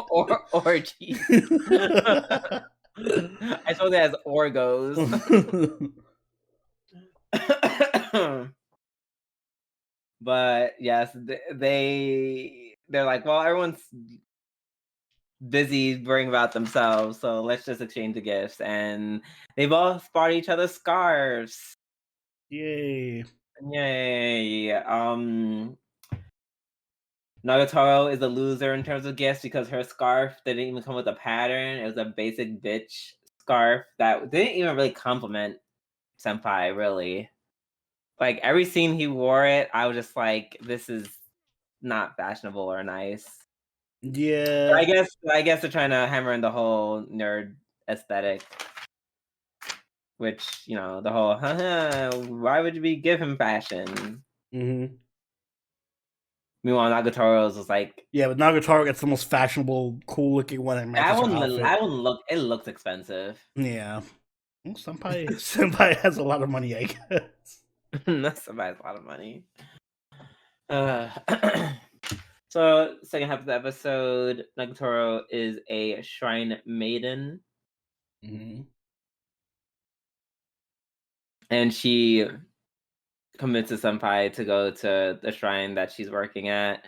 or orgies. I spelled it as orgos. But yes, they're like, well, everyone's busy worrying about themselves, so let's just exchange the gifts. And they both bought each other scarves. Yay! Nagatoro is a loser in terms of gifts because her scarf didn't even come with a pattern. It was a basic bitch scarf that didn't even really compliment Senpai, really. Like, every scene he wore it, I was just like, this is not fashionable or nice. Yeah. But I guess they're trying to hammer in the whole nerd aesthetic. Which, you know, the whole, why would we give him fashion? Mm-hmm. Meanwhile, Nagatoro's was like, yeah, but Nagatoro gets the most fashionable, cool-looking one. That one it looks expensive. Yeah. Well, Senpai has a lot of money, I guess. Senpai has a lot of money. So, second half of the episode, Nagatoro is a shrine maiden. Mm-hmm. And she convinces Senpai to go to the shrine that she's working at.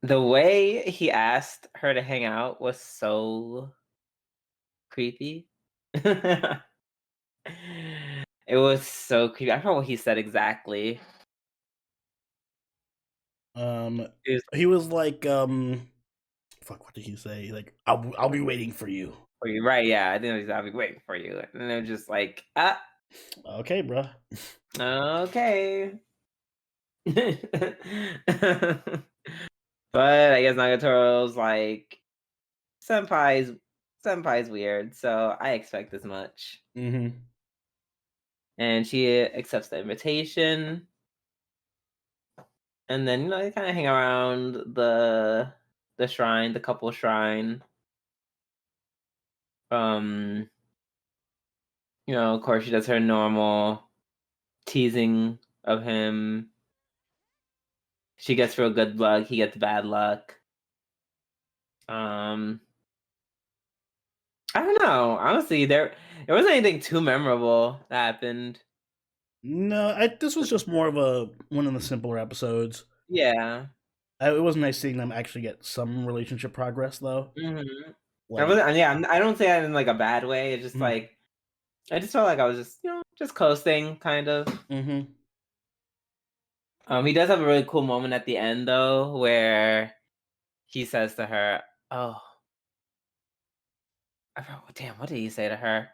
The way he asked her to hang out was so creepy. It was so creepy. I forgot what he said exactly. He was like, fuck, what did he say? Like, I'll be waiting for you. For you, right? Yeah, I think I'll be waiting for you. And they're just like, okay, bro. Okay. But I guess Nagatoro's like, senpai's weird, so I expect as much. Mm-hmm. And she accepts the invitation. And then, you know, they kind of hang around the shrine, the couple shrine. You know, of course, she does her normal teasing of him. She gets real good luck. He gets bad luck. I don't know. Honestly, there wasn't anything too memorable that happened. No, this was just more of one of the simpler episodes. Yeah. It was nice seeing them actually get some relationship progress, though. Mm-hmm. Like, I don't say that in like a bad way. It's just like, I just felt like I was just, you know, just coasting, kind of. Mm-hmm. He does have a really cool moment at the end, though, where he says to her, "Oh, damn, what did he say to her?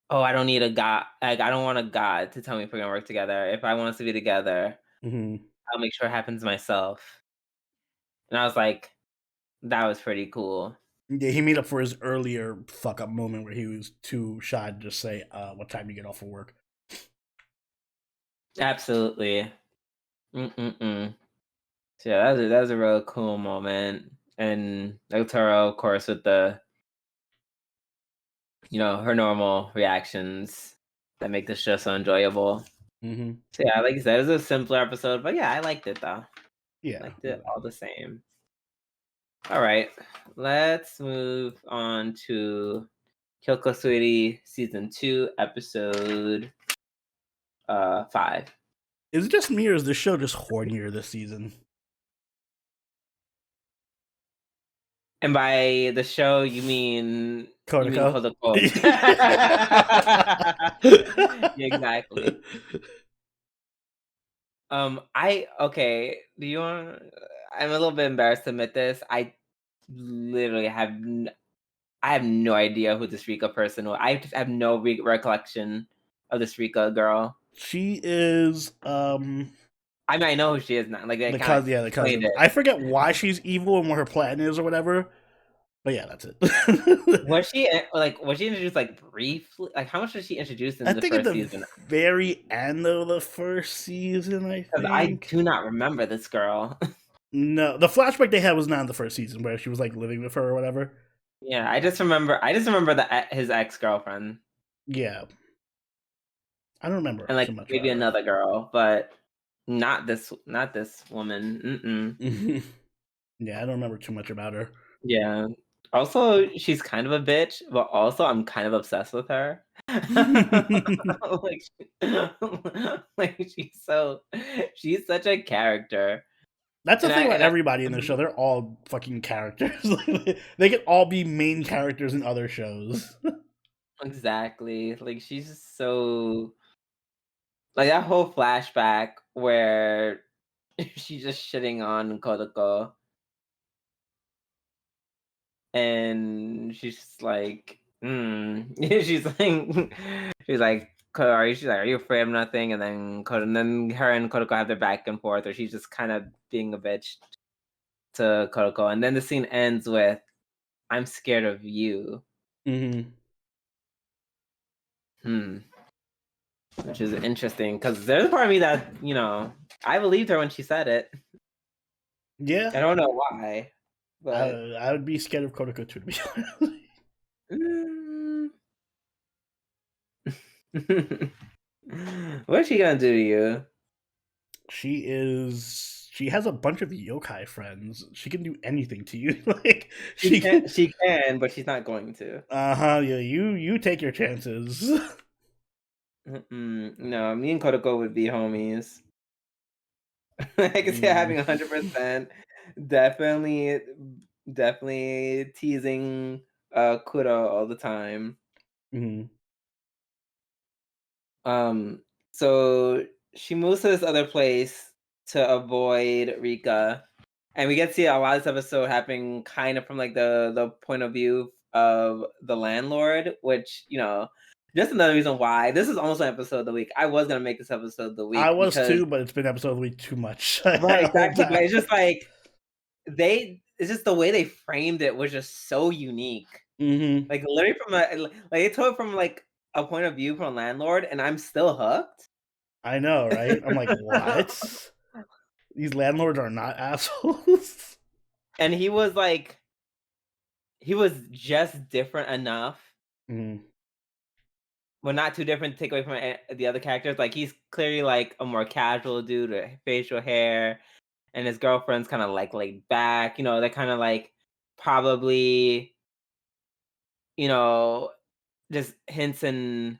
Oh, I don't need a god. Like, I don't want a god to tell me if we're gonna work together. If I want us to be together, I'll make sure it happens myself." And I was like, that was pretty cool. Yeah, he made up for his earlier fuck up moment where he was too shy to just say, "What time you get off of work?" Absolutely. Mm-mm-mm. So yeah, that was a real cool moment. And Nagatoro, of course, with the her normal reactions that make the show so enjoyable. Mm-hmm. So yeah, like you said, it was a simpler episode, but yeah, I liked it though. Yeah. Liked it all the same. All right, let's move on to Kyokou Suiri season 2, episode 5. Is it just me or is the show just hornier this season? And by the show, you mean Kodako? Kodako. Yeah, exactly. I okay. Do you want? I'm a little bit embarrassed to admit this. I literally I have no idea who this Rika person was. I just have no recollection of this Rika girl. She is I mean, I know who she is now. Like they the kind of cousin. Yeah, the explained cousin. it. I forget why she's evil and what her plan is or whatever. But yeah, that's it. Was she introduced like briefly? Like how much was she introduced I in the think at first the season? very end of the first season, I Because I think. do not remember this girl. No, the flashback they had was not in the first season where she was like living with her or whatever. Yeah, I just remember his ex girlfriend Yeah, I don't remember and like too much maybe about her. another girl, but not this woman. Yeah, I don't remember too much about her. Yeah. Also, she's kind of a bitch, but also I'm kind of obsessed with her. Like, like she's such a character, That's the and thing about I everybody in the show. They're all fucking characters. They can all be main characters in other shows. exactly like she's just so like that whole flashback where she's just shitting on Kodako, and she's just like, she's like, she's like, are you afraid of nothing? And then her and Kodako have their back and forth, or she's just kind of being a bitch to Kodako, and then the scene ends with, "I'm scared of you." Hmm. Hmm. Which is interesting because there's a part of me that I believed her when she said it. Yeah, I don't know why, but I would be scared of Kodako too, to be honest. mm. What's she gonna do to you? She has a bunch of yokai friends. She can do anything to you. Like She she can, can. she can, but she's not going to. Yeah. You take your chances. No, me and Kodako would be homies. I can see her Mm, having 100%. Definitely, definitely teasing Kuro all the time. mhm, Um, so she moves to this other place to avoid Rika, and we get to see a lot of this episode happening kind of from like the point of view of the landlord, which just another reason why this is almost an episode of the week. I was gonna make this episode of the I week was because too, but it's been episode of the week too much. right, I hold exactly, but back. it's just like it's just the way they framed it was just so unique. Hmm. Like literally from like they told it from like a point of view from a landlord, and I'm still hooked. I know, right? I'm like, what? These landlords are not assholes. And he was just different enough, Mm, but not too different to take away from the other characters. Like he's clearly like a more casual dude with facial hair, and his girlfriend's kind of like laid back. They're kind of like probably you know just hints and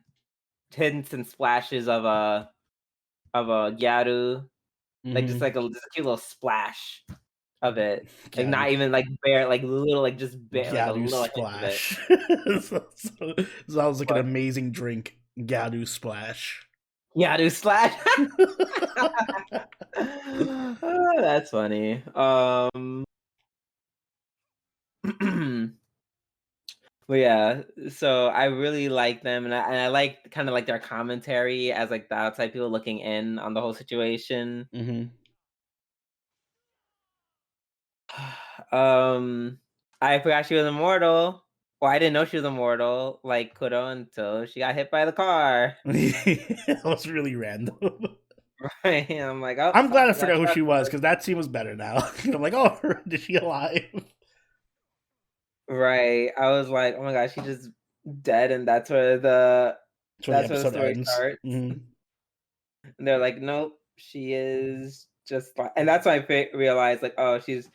splashes of a gyaru, like hmm. just a cute little splash of it. Like Gadu, not even like bare, like little, like just bare, like a Gadu little hint of it. splash. Sounds like an But amazing drink. Gadu splash. gyaru slash. Oh, that's funny. But yeah, so I really like them, and I like kind of like their commentary as like the outside people looking in on the whole situation. Hmm. Um, I forgot she was immortal. Well, I didn't know she was immortal, like Kuro, until she got hit by the car. That was really random. Right? I'm like, oh, I'm glad I forgot forgot she who got she was hit. because that scene was better now. I'm like, oh, is she alive? Right. I was like, oh my gosh, she just dead, and That's where the that's where the episode story ends. starts. Mm-hmm. And they're like, nope, she is just like, and that's when I realized, like, oh, she's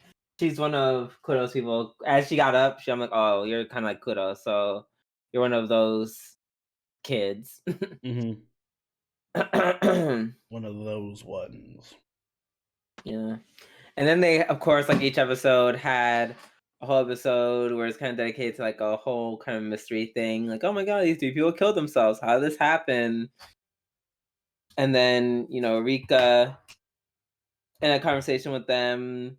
one of Kuro's people. As she got up, I'm like, oh, you're kind of like Kuro, so you're one of those kids. Mm-hmm. Yeah. One of those ones. And then they, of course, like each episode had a whole episode where it's kind of dedicated to like a whole kind of mystery thing. Like, oh my god, these three people killed themselves. How did this happen? And then, Rika in a conversation with them.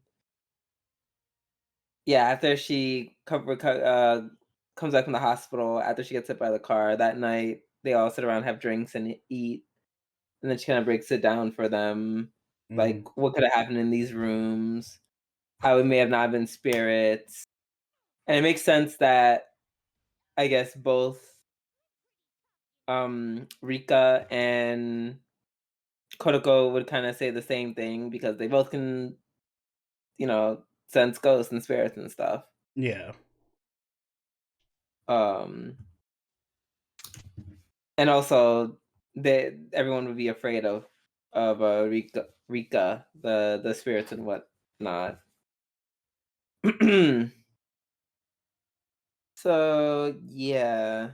Yeah, after she comes back from the hospital, after she gets hit by the car that night, they all sit around, have drinks, and eat. And then she kind of breaks it down for them, Mm-hmm. like what could have happened in these rooms, how it may have not been spirits. And it makes sense that I guess both Rika and Kodako would kind of say the same thing because they both can, sense ghosts and spirits and stuff. Yeah. Um, and also, everyone would be afraid of Rika, the spirits and whatnot. So yeah,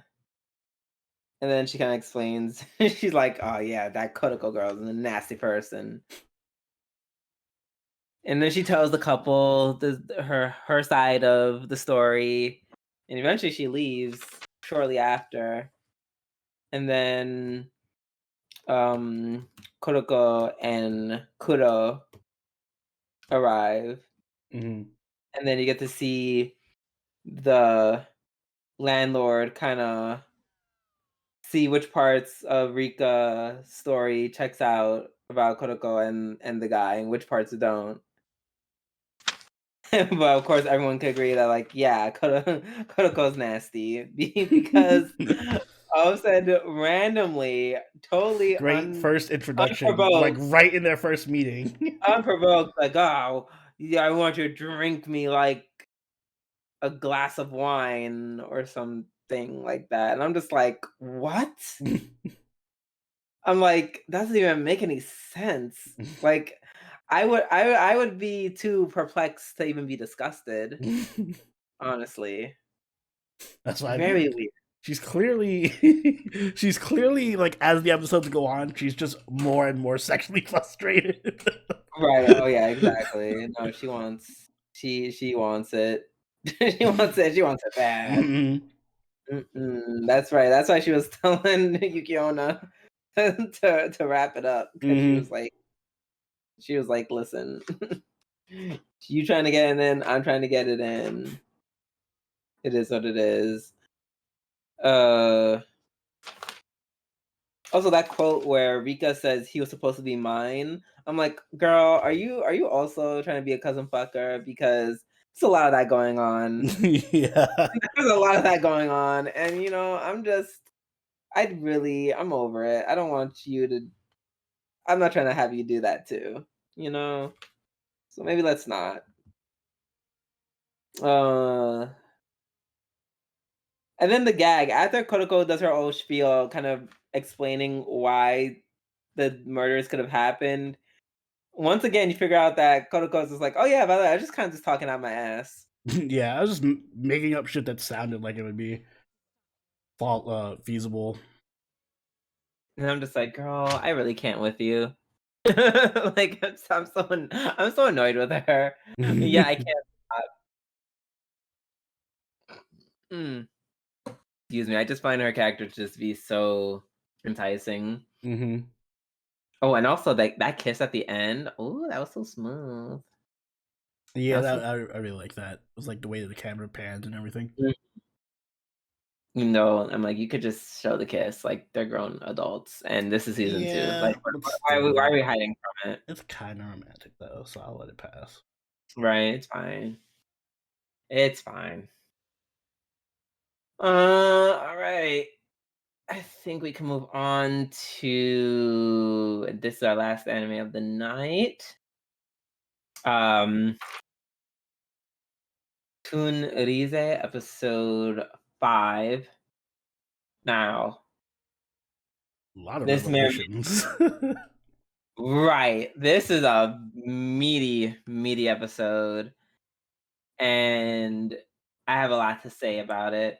and then she kind of explains. She's like, "Oh yeah, that Kodako girl is a nasty person." And then she tells the couple her side of the story, and eventually she leaves shortly after. And then Kuroko and Kuro arrive, Mm-hmm. and then you get to see the landlord kind of see which parts of Rika's story checks out about Kuroko and the guy, and which parts don't. But of course, everyone can agree that, like, yeah, Kotoko's nasty because all of a sudden, randomly, totally Great first introduction, like unprovoked, right in their first meeting. unprovoked, like, oh, yeah, I want you to drink me like a glass of wine or something like that, and I'm just like, what? I'm like, that doesn't even make any sense. Like, I would be too perplexed to even be disgusted. Honestly. That's why Very weird. she's clearly she's clearly like as the episodes go on, she's just more and more sexually frustrated. Right, oh yeah, exactly. No, she wants it. She wants it bad. Mhm. That's right, that's why she was telling Yukiona to wrap it up because she was Mhm. like "Listen, you trying to get it in, I'm trying to get it in. It is what it is." Uh Also, that quote where Rika says he was supposed to be mine. I'm like, girl, are you also trying to be a cousin fucker? Because there's a lot of that going on. Yeah. There's a lot of that going on, and I'm over it. I don't want you to. I'm not trying to have you do that too. You know. So maybe let's not. Uh, and then the gag after Kodako does her whole spiel, kind of explaining why the murders could have happened. Once again, you figure out that Kotoko's is like, oh yeah, by the way, I was just kind of just talking out my ass. Yeah, I was just making up shit that sounded like it would be feasible. And I'm just like, girl, I really can't with you. Like, I'm so annoyed with her. Yeah, I can't stop. Mm. Excuse me. I just find her character to just be so enticing. Mm-hmm. Oh, and also that kiss at the end. Oh, that was so smooth. Yeah, That was so I really like that. It was like the way that the camera pans and everything. smooth. I'm like, you could just show the kiss. Like, they're grown adults, and this is season 2. Yeah, Like, but why are still, we hiding from it? it's kind of romantic though, so I'll let it pass. Right, it's fine. It's fine. All right. I think we can move on to this is our last anime of the night. Um Tunrize episode 5. Now, A lot of this may revelations. right. This is a meaty episode, and I have a lot to say about it.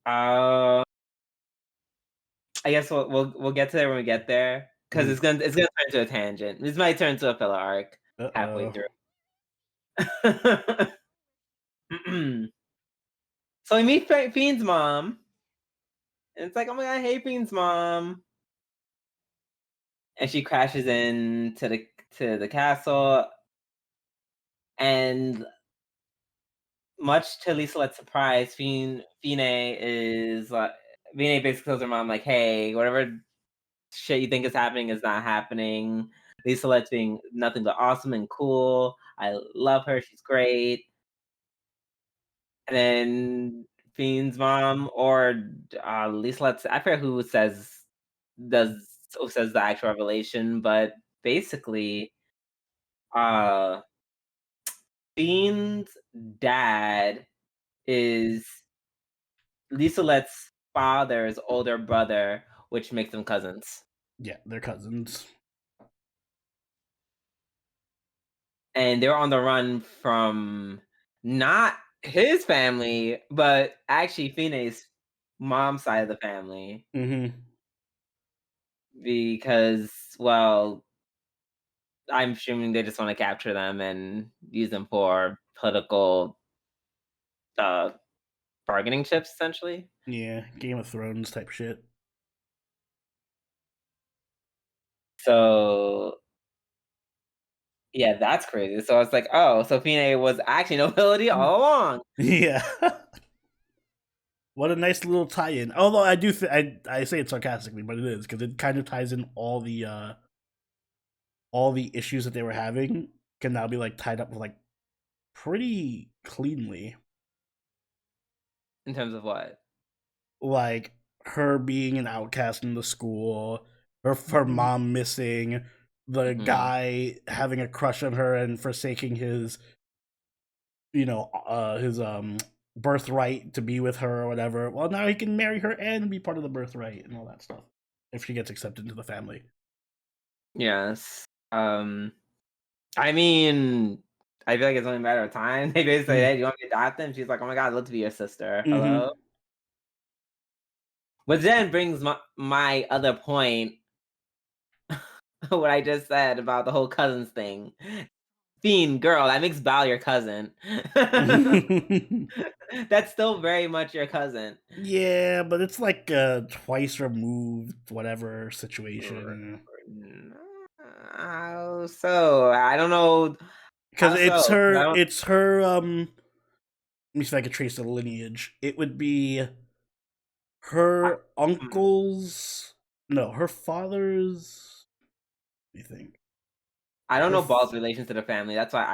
Uh, I guess we'll get to there when we get there, because Mm. it's gonna turn to a tangent. This might turn to a filler arc halfway Uh-oh. through. So we meet Fiend's mom, and it's like, oh my god, hey Fiend's mom, and she crashes into the castle, and much to Lisalette's surprise, Fine is like, Fine basically tells her mom like, hey, whatever shit you think is happening is not happening. Lisalette's being nothing but awesome and cool. I love her. She's great. And then Fiend's mom or Lisalette's, I forget does who says the actual revelation, but basically, uh, Fiend's dad is Lisalette's father's older brother, which makes them cousins. Yeah, they're cousins. And they're on the run from not his family, but actually Fine's mom's side of the family. Mm-hmm. Because, well, I'm assuming they just want to capture them and use them for political uh, bargaining chips, essentially. Yeah, Game of Thrones type shit. So yeah, that's crazy. So I was like, oh, so Fine was actually nobility all along. Yeah. What a nice little tie-in. Although I do, I say it sarcastically, but it is because it kind of ties in all the issues that they were having can now be like tied up with like pretty cleanly. In terms of what? Like her being an outcast in the school, her mom missing, the Mhm. guy having a crush on her and forsaking his, his birthright to be with her or whatever. Well, now he can marry her and be part of the birthright and all that stuff if she gets accepted into the family. Yes. I mean, I feel like it's only a matter of time. They basically say, "Hey, do you want me to adopt them?" She's like, "Oh my god, I'd love to be your sister." Mm-hmm. Hello? But then brings my other point, what I just said about the whole cousins thing. Fiend, girl, that makes Bal your cousin. That's still very much your cousin. Yeah, but it's like a twice removed whatever R- situation. How so? I don't know. Because How so? 'Cause I don't. it's her let me see if I could trace the lineage. It would be I, her hmm. uncle's, no, her father's, let me think. I don't Her know f- Ball's relation to the family. That's why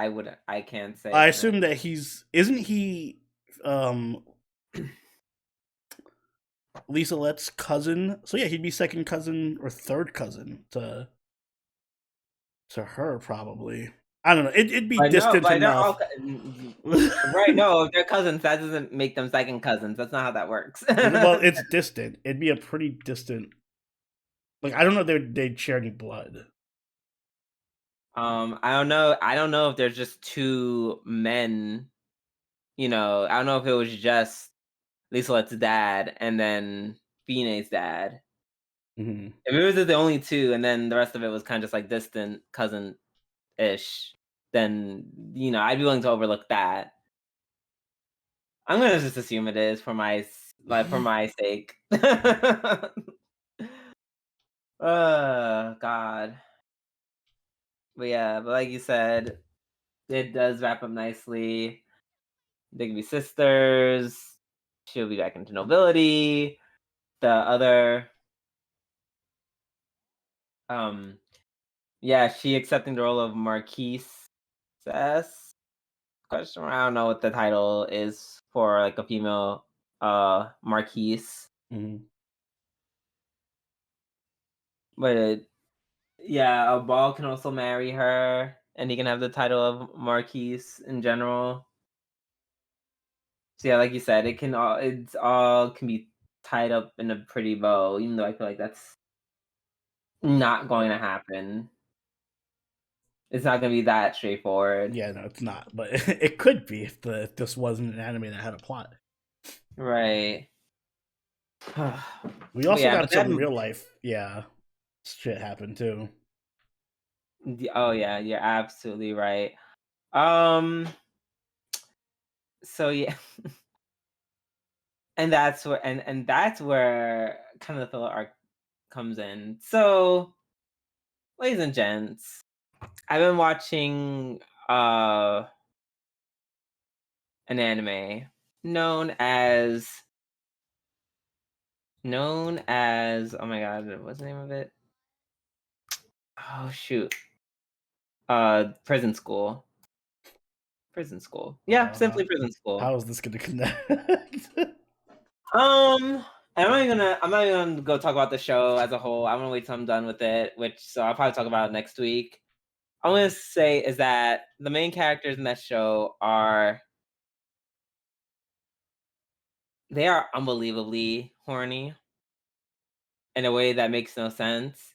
I can't say I for him. assume that isn't he um Lisa Let's cousin? So yeah, he'd be second cousin or third cousin to her probably. I don't know. It'd be But no, distant but they're all enough. right. No, if they're cousins, that doesn't make them second cousins. That's not how that works. Well, it's distant. It'd be a pretty distant. Like I don't know if they'd share any blood. I don't know. I don't know if there's just two men. I don't know if it was just Lisalette's dad and then Fine's dad. Mm-hmm. If it was just the only two, and then the rest of it was kind of just like distant cousin ish, then I'd be willing to overlook that. I'm gonna just assume it is for my sake. God. But like you said, it does wrap up nicely. They can be sisters. She'll be back into nobility. The other, um, yeah, she accepting the role of Marquise. question mark. I don't know what the title is for like a female marquise, Mhm. but yeah, a ball can also marry her, and he can have the title of marquise in general. So yeah, like you said, it's all can be tied up in a pretty bow, even though I feel like that's not going to happen. It's not going to be that straightforward. Yeah, no, it's not, but it could be if this wasn't an anime that had a plot. Right. We But also yeah, got but that some real life, yeah, shit happen too. oh yeah, you're absolutely right. Um so yeah, and that's where kind of the filler arc comes in. So, ladies and gents, I've been watching an anime known as oh my god, what's the name of it? Oh shoot. Prison School. Prison School. Yeah, Uh, simply Prison School. how is this gonna connect? Um, and I'm not even gonna go talk about the show as a whole. I'm gonna wait till I'm done with it, so I'll probably talk about it next week. I'm gonna say is that the main characters in that show they are unbelievably horny in a way that makes no sense.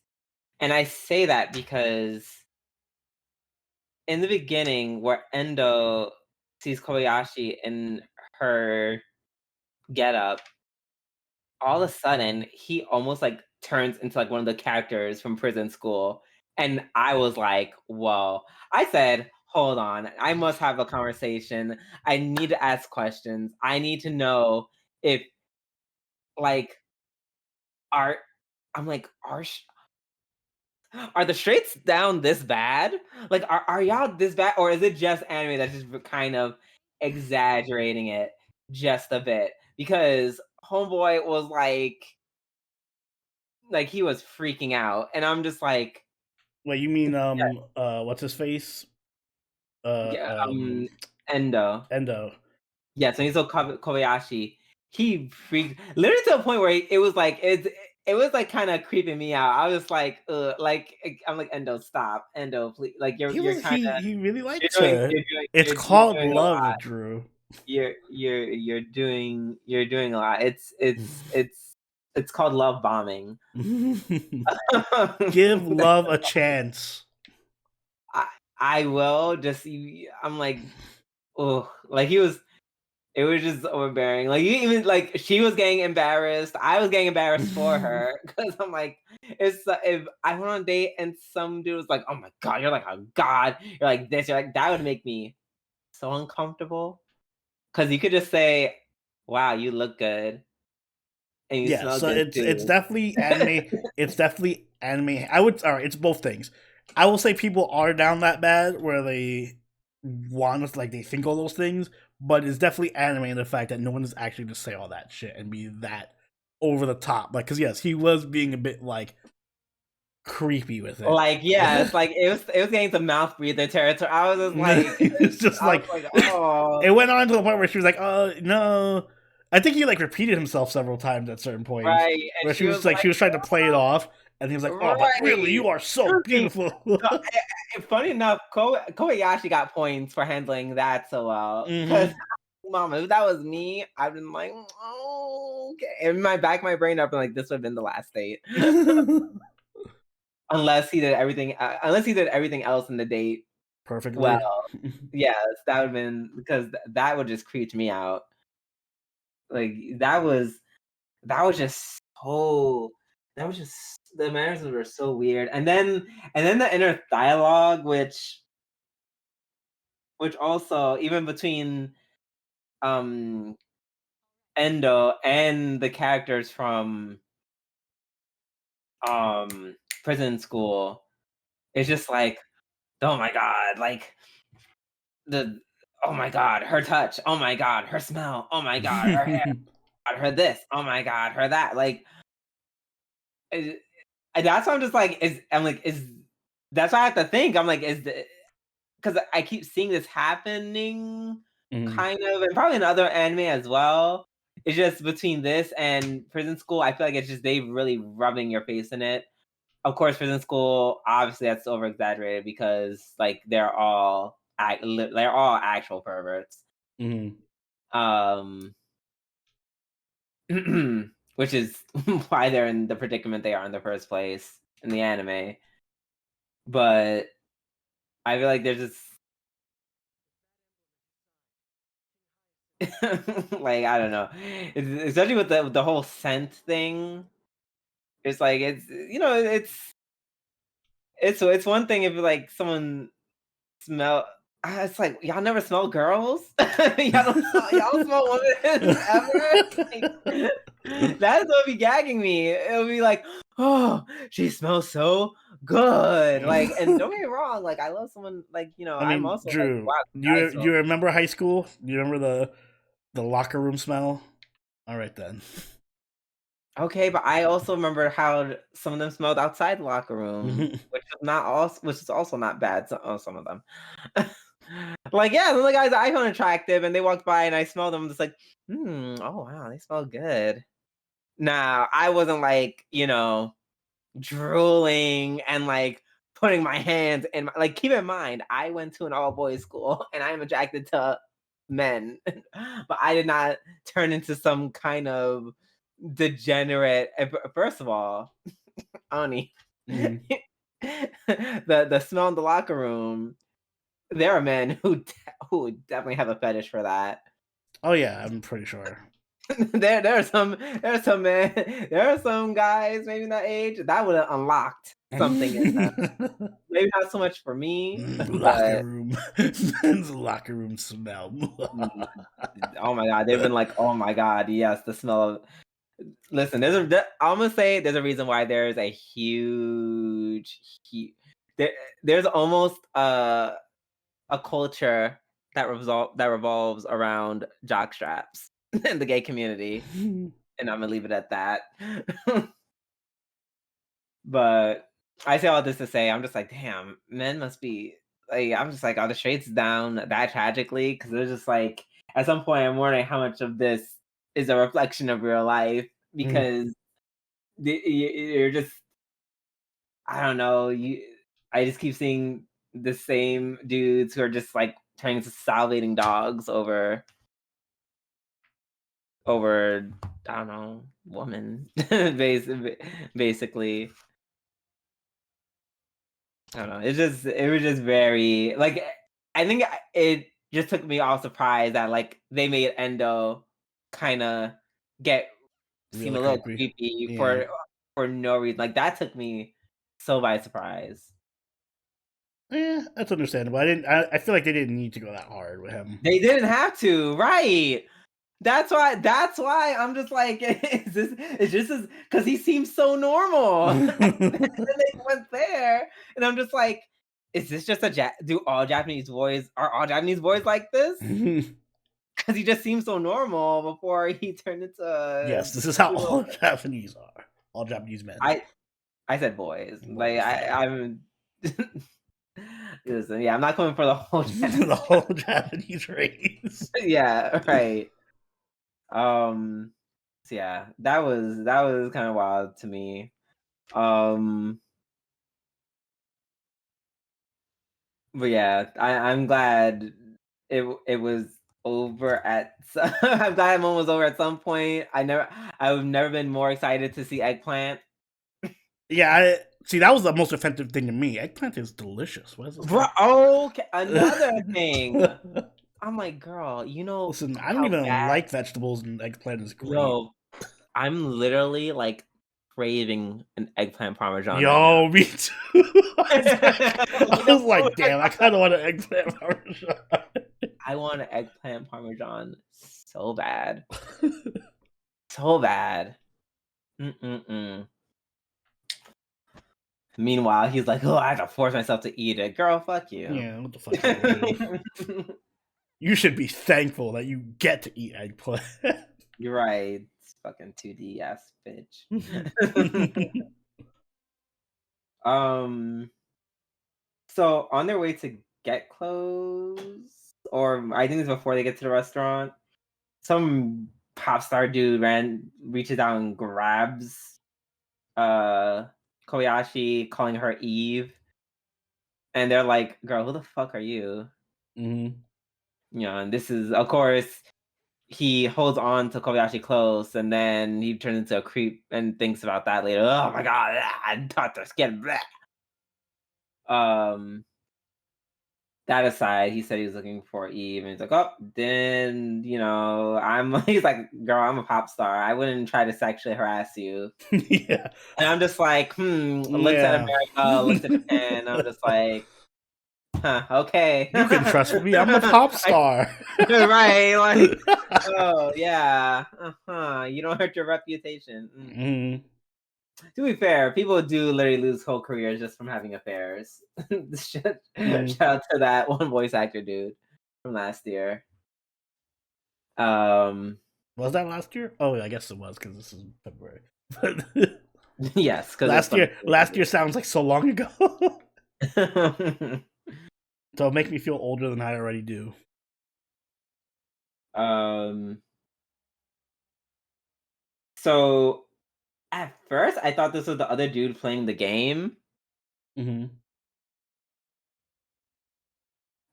And I say that because in the beginning, where Endo sees Kobayashi in her getup, all of a sudden he almost like turns into like one of the characters from Prison School, and I was like, "Whoa!" I said, "Hold on, I must have a conversation. I need to ask questions. I need to know if like are I'm like are the straights down this bad? Like, are y'all this bad, or is it just anime that's just kind of exaggerating it just a bit? Because homeboy was like he was freaking out, and I'm just like, Wait, you mean yeah, what's his face? yeah, Uh, Endo. Endo. Yeah, so he's so Kobayashi. He freaked literally to a point where it was like it was like kind of creeping me out. I was like, I'm like Endo, stop, Endo, please. Like you're kind of He really likes her. It's you're called doing a lot. love, Drew. You're doing a lot. It's called love bombing. Give love a chance. I I will just I'm like, oh, like he was. It was just overbearing. Like you even like she was getting embarrassed. I was getting embarrassed for her because I'm like, if I went on a date and some dude was like, "Oh my god, you're like a god," you're like this, you're like that would make me so uncomfortable. Because you could just say, "Wow, you look good and you Yeah, smell so good it's too." definitely anime. It's definitely anime. I would, all right. It's both things. I will say people are down that bad where they want to like they think all those things, but it's definitely anime in the fact that no one is actually to say all that shit and be that over the top. Like, because yes, he was being a bit like creepy with it. Like yeah, it's like it was getting to mouth breather territory. I was just like, It's just I was like like, oh, it went on to the point where she was like, "Oh no." I think he like repeated himself several times at certain points right, and where she she was was like like, she was trying to play it off, and he was like, "Oh, but really, right. you are so beautiful." No, funny enough, Kobayashi got points for handling that so well. Because, Hmm. mama, if that was me, I've been like, oh, okay. In my back, of my brain, I've been like, this would have been the last date. Unless he did everything else in the date well. Perfectly. Yes, that would have been because that would just creep me out. Like that was just so that was just the mannerisms were so weird. And then the inner dialogue, which also even between um Endo and the characters from prison school, it's just like, oh my god, like the oh my god, her touch, oh my god, her smell, oh my god, her hair, god, her this, oh my god, her that. Like and that's why I'm just like, is I'm like, is that's why I have to think. I'm like, because I keep seeing this happening, Mhm. kind of, and probably in other anime as well. It's just between this and Prison School, I feel like it's just they really rubbing your face in it. Of course, Prison School, obviously that's over exaggerated because like they're all actual perverts. Mhm. Um, which is why they're in the predicament they are in the first place in the anime. But I feel like there's just like I don't know, especially with the whole scent thing. It's like it's one thing if like someone smell. It's like y'all never smell girls. Y'all don't smell women ever. Like, that's what be gagging me. It'll be like, oh, she smells so good. Like, and don't get me wrong. Like, I love someone. Like, I I'm mean, also like, Drew, wow, do guys you smell. remember high school? Do you remember the locker room smell? All right then. Okay, but I also remember how some of them smelled outside the locker room, which is also not bad. Some of them, like yeah, some of the guys I found attractive, and they walked by, and I smelled them, just like, oh wow, they smell good. Now I wasn't like drooling and like putting my hands in my like. Keep in mind, I went to an all boys school, and I am attracted to men, but I did not turn into some kind of degenerate. First of all, Ani, Mhm. the smell in the locker room. There are men who definitely have a fetish for that. Oh yeah, I'm pretty sure. There are some men there are some guys maybe that age that would have unlocked something in them. Maybe not so much for me, Locker but room. Men's locker room smell. mm, oh my god, they've been like, oh my god, yes, the smell of. Listen, I'm gonna say there's a reason why there's a there, there's almost a culture that revolves around jock straps in the gay community, and I'm gonna leave it at that. But I say all this to say, I'm just like, damn, men must be like, I'm just like, are the shades down that tragically? Because it's just like, at some point, I'm wondering how much of this is a reflection of real life Mhm. because you're just, I don't know, I just keep seeing the same dudes who are just like turning to salivating dogs over I don't know woman basically. I don't know. It was just very like I think it just took me all surprised that like they made Endo kind of get seem Really a little creepy. creepy Yeah. for no reason. Like that took me so by surprise. Yeah, that's understandable. I feel like they didn't need to go that hard with him. They didn't have to, right? That's why I'm just like, is this it's just because he seems so normal. And then they went there, and I'm just like, is this just do all Japanese boys are all Japanese boys like this? Because he just seems so normal before he turned into Yes, this is how little. all Japanese are. All Japanese men. I I said boys. Like Boys, yeah. I'm listen, yeah, I'm not coming for the whole The Japanese. whole Japanese race. Yeah, right. Um, so yeah, that was kind of wild to me. Um, but yeah, I'm glad it was over at. I'm glad Moon was over at some point. I've never been more excited to see Eggplant. Yeah, see that was the most offensive thing to me. Eggplant is delicious. What is this Bro, guy? okay, another thing. I'm like, girl, you know Listen, I don't how even bad. like vegetables, and eggplant is great. Yo, I'm literally like craving an eggplant parmesan right now. Yo, me too. I was like, damn, I kind of want an eggplant parmesan. I want an eggplant parmesan so bad. So bad. Mm-mm-mm. Meanwhile, he's like, "Oh, I have to force myself to eat it." Girl, fuck you. Yeah, what the fuck you do? You should be thankful that you get to eat eggplant. You're right. It's fucking 2D ass bitch. Um, so on their way to get close, or I think it's before they get to the restaurant. Some pop star dude reaches out and grabs Kobayashi, calling her Eve, and they're like, "Girl, who the fuck are you?" Mm-hmm. You know, and this is, of course, he holds on to Kobayashi close, and then he turns into a creep and thinks about that later. Oh my god, I thought their skin. That aside, he said he was looking for Eve, and he's like, "Oh, then I'm." He's like, "Girl, I'm a pop star. I wouldn't try to sexually harass you." Yeah. And I'm just like, looks at Yeah. America, looks at Japan. I'm just like, huh, okay. You can trust me. I'm a pop I- star. right? Like, oh yeah, you don't hurt your reputation. Mm. To be fair, people do literally lose whole careers just from having affairs. Shout out to that one voice actor dude from last year. Was that last year? Oh, I guess it was because this is February. Yes, because last year sounds like so long ago. So make me feel older than I already do. So at first, I thought this was the other dude playing the game. Mm-hmm.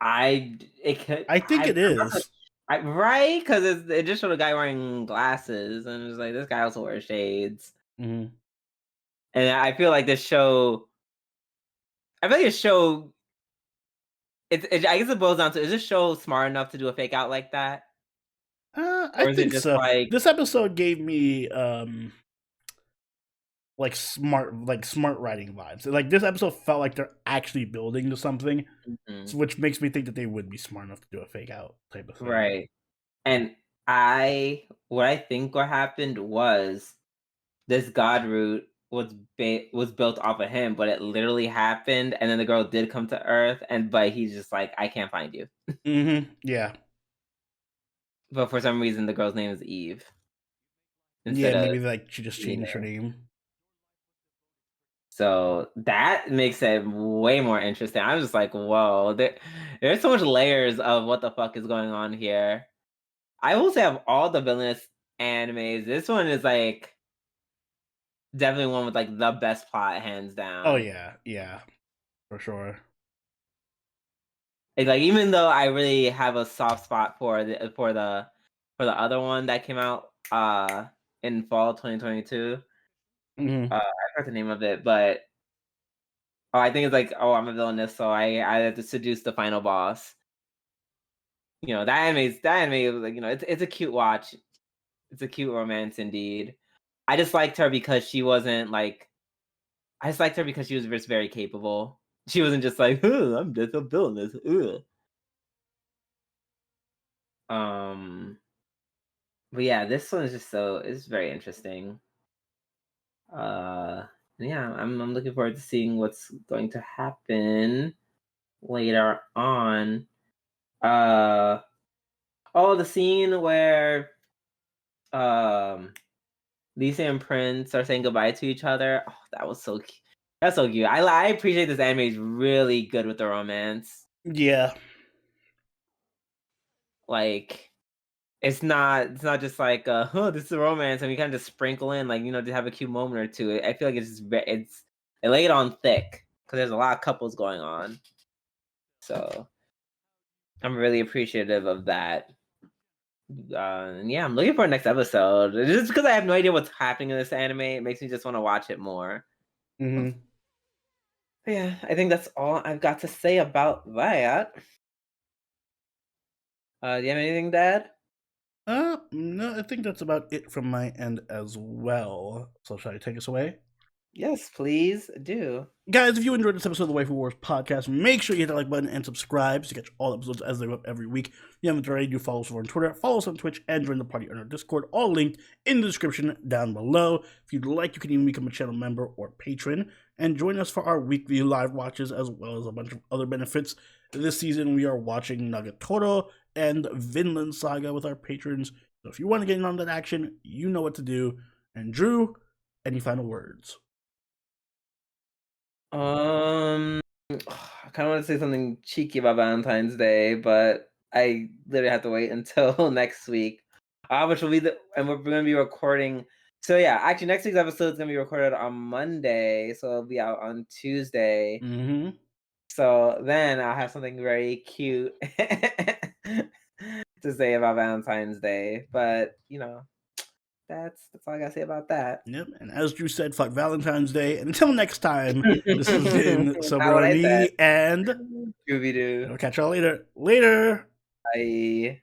I think it is. Right? Because it just showed a guy wearing glasses, and it's like, this guy also wears shades. Mm-hmm. And I feel like this show. I feel like this show. I guess it boils down to, is this show smart enough to do a fake out like that? I Or is it think just so. like, This episode gave me like smart writing vibes. Like this episode felt like they're actually building to something, which makes me think that they would be smart enough to do a fake out type of thing. right? And what I think what happened was this god root was built off of him, but it literally happened, and then the girl did come to Earth, but he's just like, I can't find you. Mm-hmm. Yeah. But for some reason, the girl's name is Eve. Yeah, maybe like she just changed her name. So that makes it way more interesting. I'm just like, whoa, there's so much layers of what the fuck is going on here. I will say, of all the villainous animes, this one is like definitely one with like the best plot, hands down. Oh yeah, for sure. It's like, even though I really have a soft spot for the other one that came out in fall 2022. Mm-hmm. I forgot the name of it, but I think it's like, I'm a villainess, so I have to seduce the final boss. That anime, like, it's a cute watch. It's a cute romance indeed. I just liked her because she wasn't like. I just liked her because she was just very capable. She wasn't just like, I'm just a villainess. But yeah, this one is it's very interesting. Yeah, I'm looking forward to seeing what's going to happen later on. The scene where Lisa and Prince are saying goodbye to each other. Oh, that was so cute. That's so cute. I appreciate this anime is really good with the romance. Yeah. Like, it's not just like, this is a romance, and we kind of just sprinkle in, like, to have a cute moment or two. I feel like it laid on thick because there's a lot of couples going on. So I'm really appreciative of that. Yeah, I'm looking for the next episode. Just because I have no idea what's happening in this anime, it makes me just want to watch it more. Mm-hmm. Yeah, I think that's all I've got to say about that. Do you have anything, Dad? No, I think that's about it from my end as well. So shall I take us away? Yes, please do. Guys, if you enjoyed this episode of the Waifu Wars podcast, make sure you hit the like button and subscribe to catch all episodes as they go up every week. If you haven't already, do follow us over on Twitter, follow us on Twitch, and join the party on our Discord, all linked in the description down below. If you'd like, you can even become a channel member or patron, and join us for our weekly live watches, as well as a bunch of other benefits. This season, we are watching Nagatoro and Vinland Saga with our patrons. So if you want to get in on that action, you know what to do. And Drew, any final words? I kind of want to say something cheeky about Valentine's Day, but I literally have to wait until next week, which will be and we're going to be recording. So yeah, actually, next week's episode is going to be recorded on Monday, so it'll be out on Tuesday. Mm-hmm. So then I'll have something very cute to say about Valentine's Day. But that's all I gotta say about that. Yep, and as Drew said, fuck Valentine's Day. And until next time, this has been Not what I said. Sobroni and Scooby Doo. we'll catch y'all later. Later. Bye.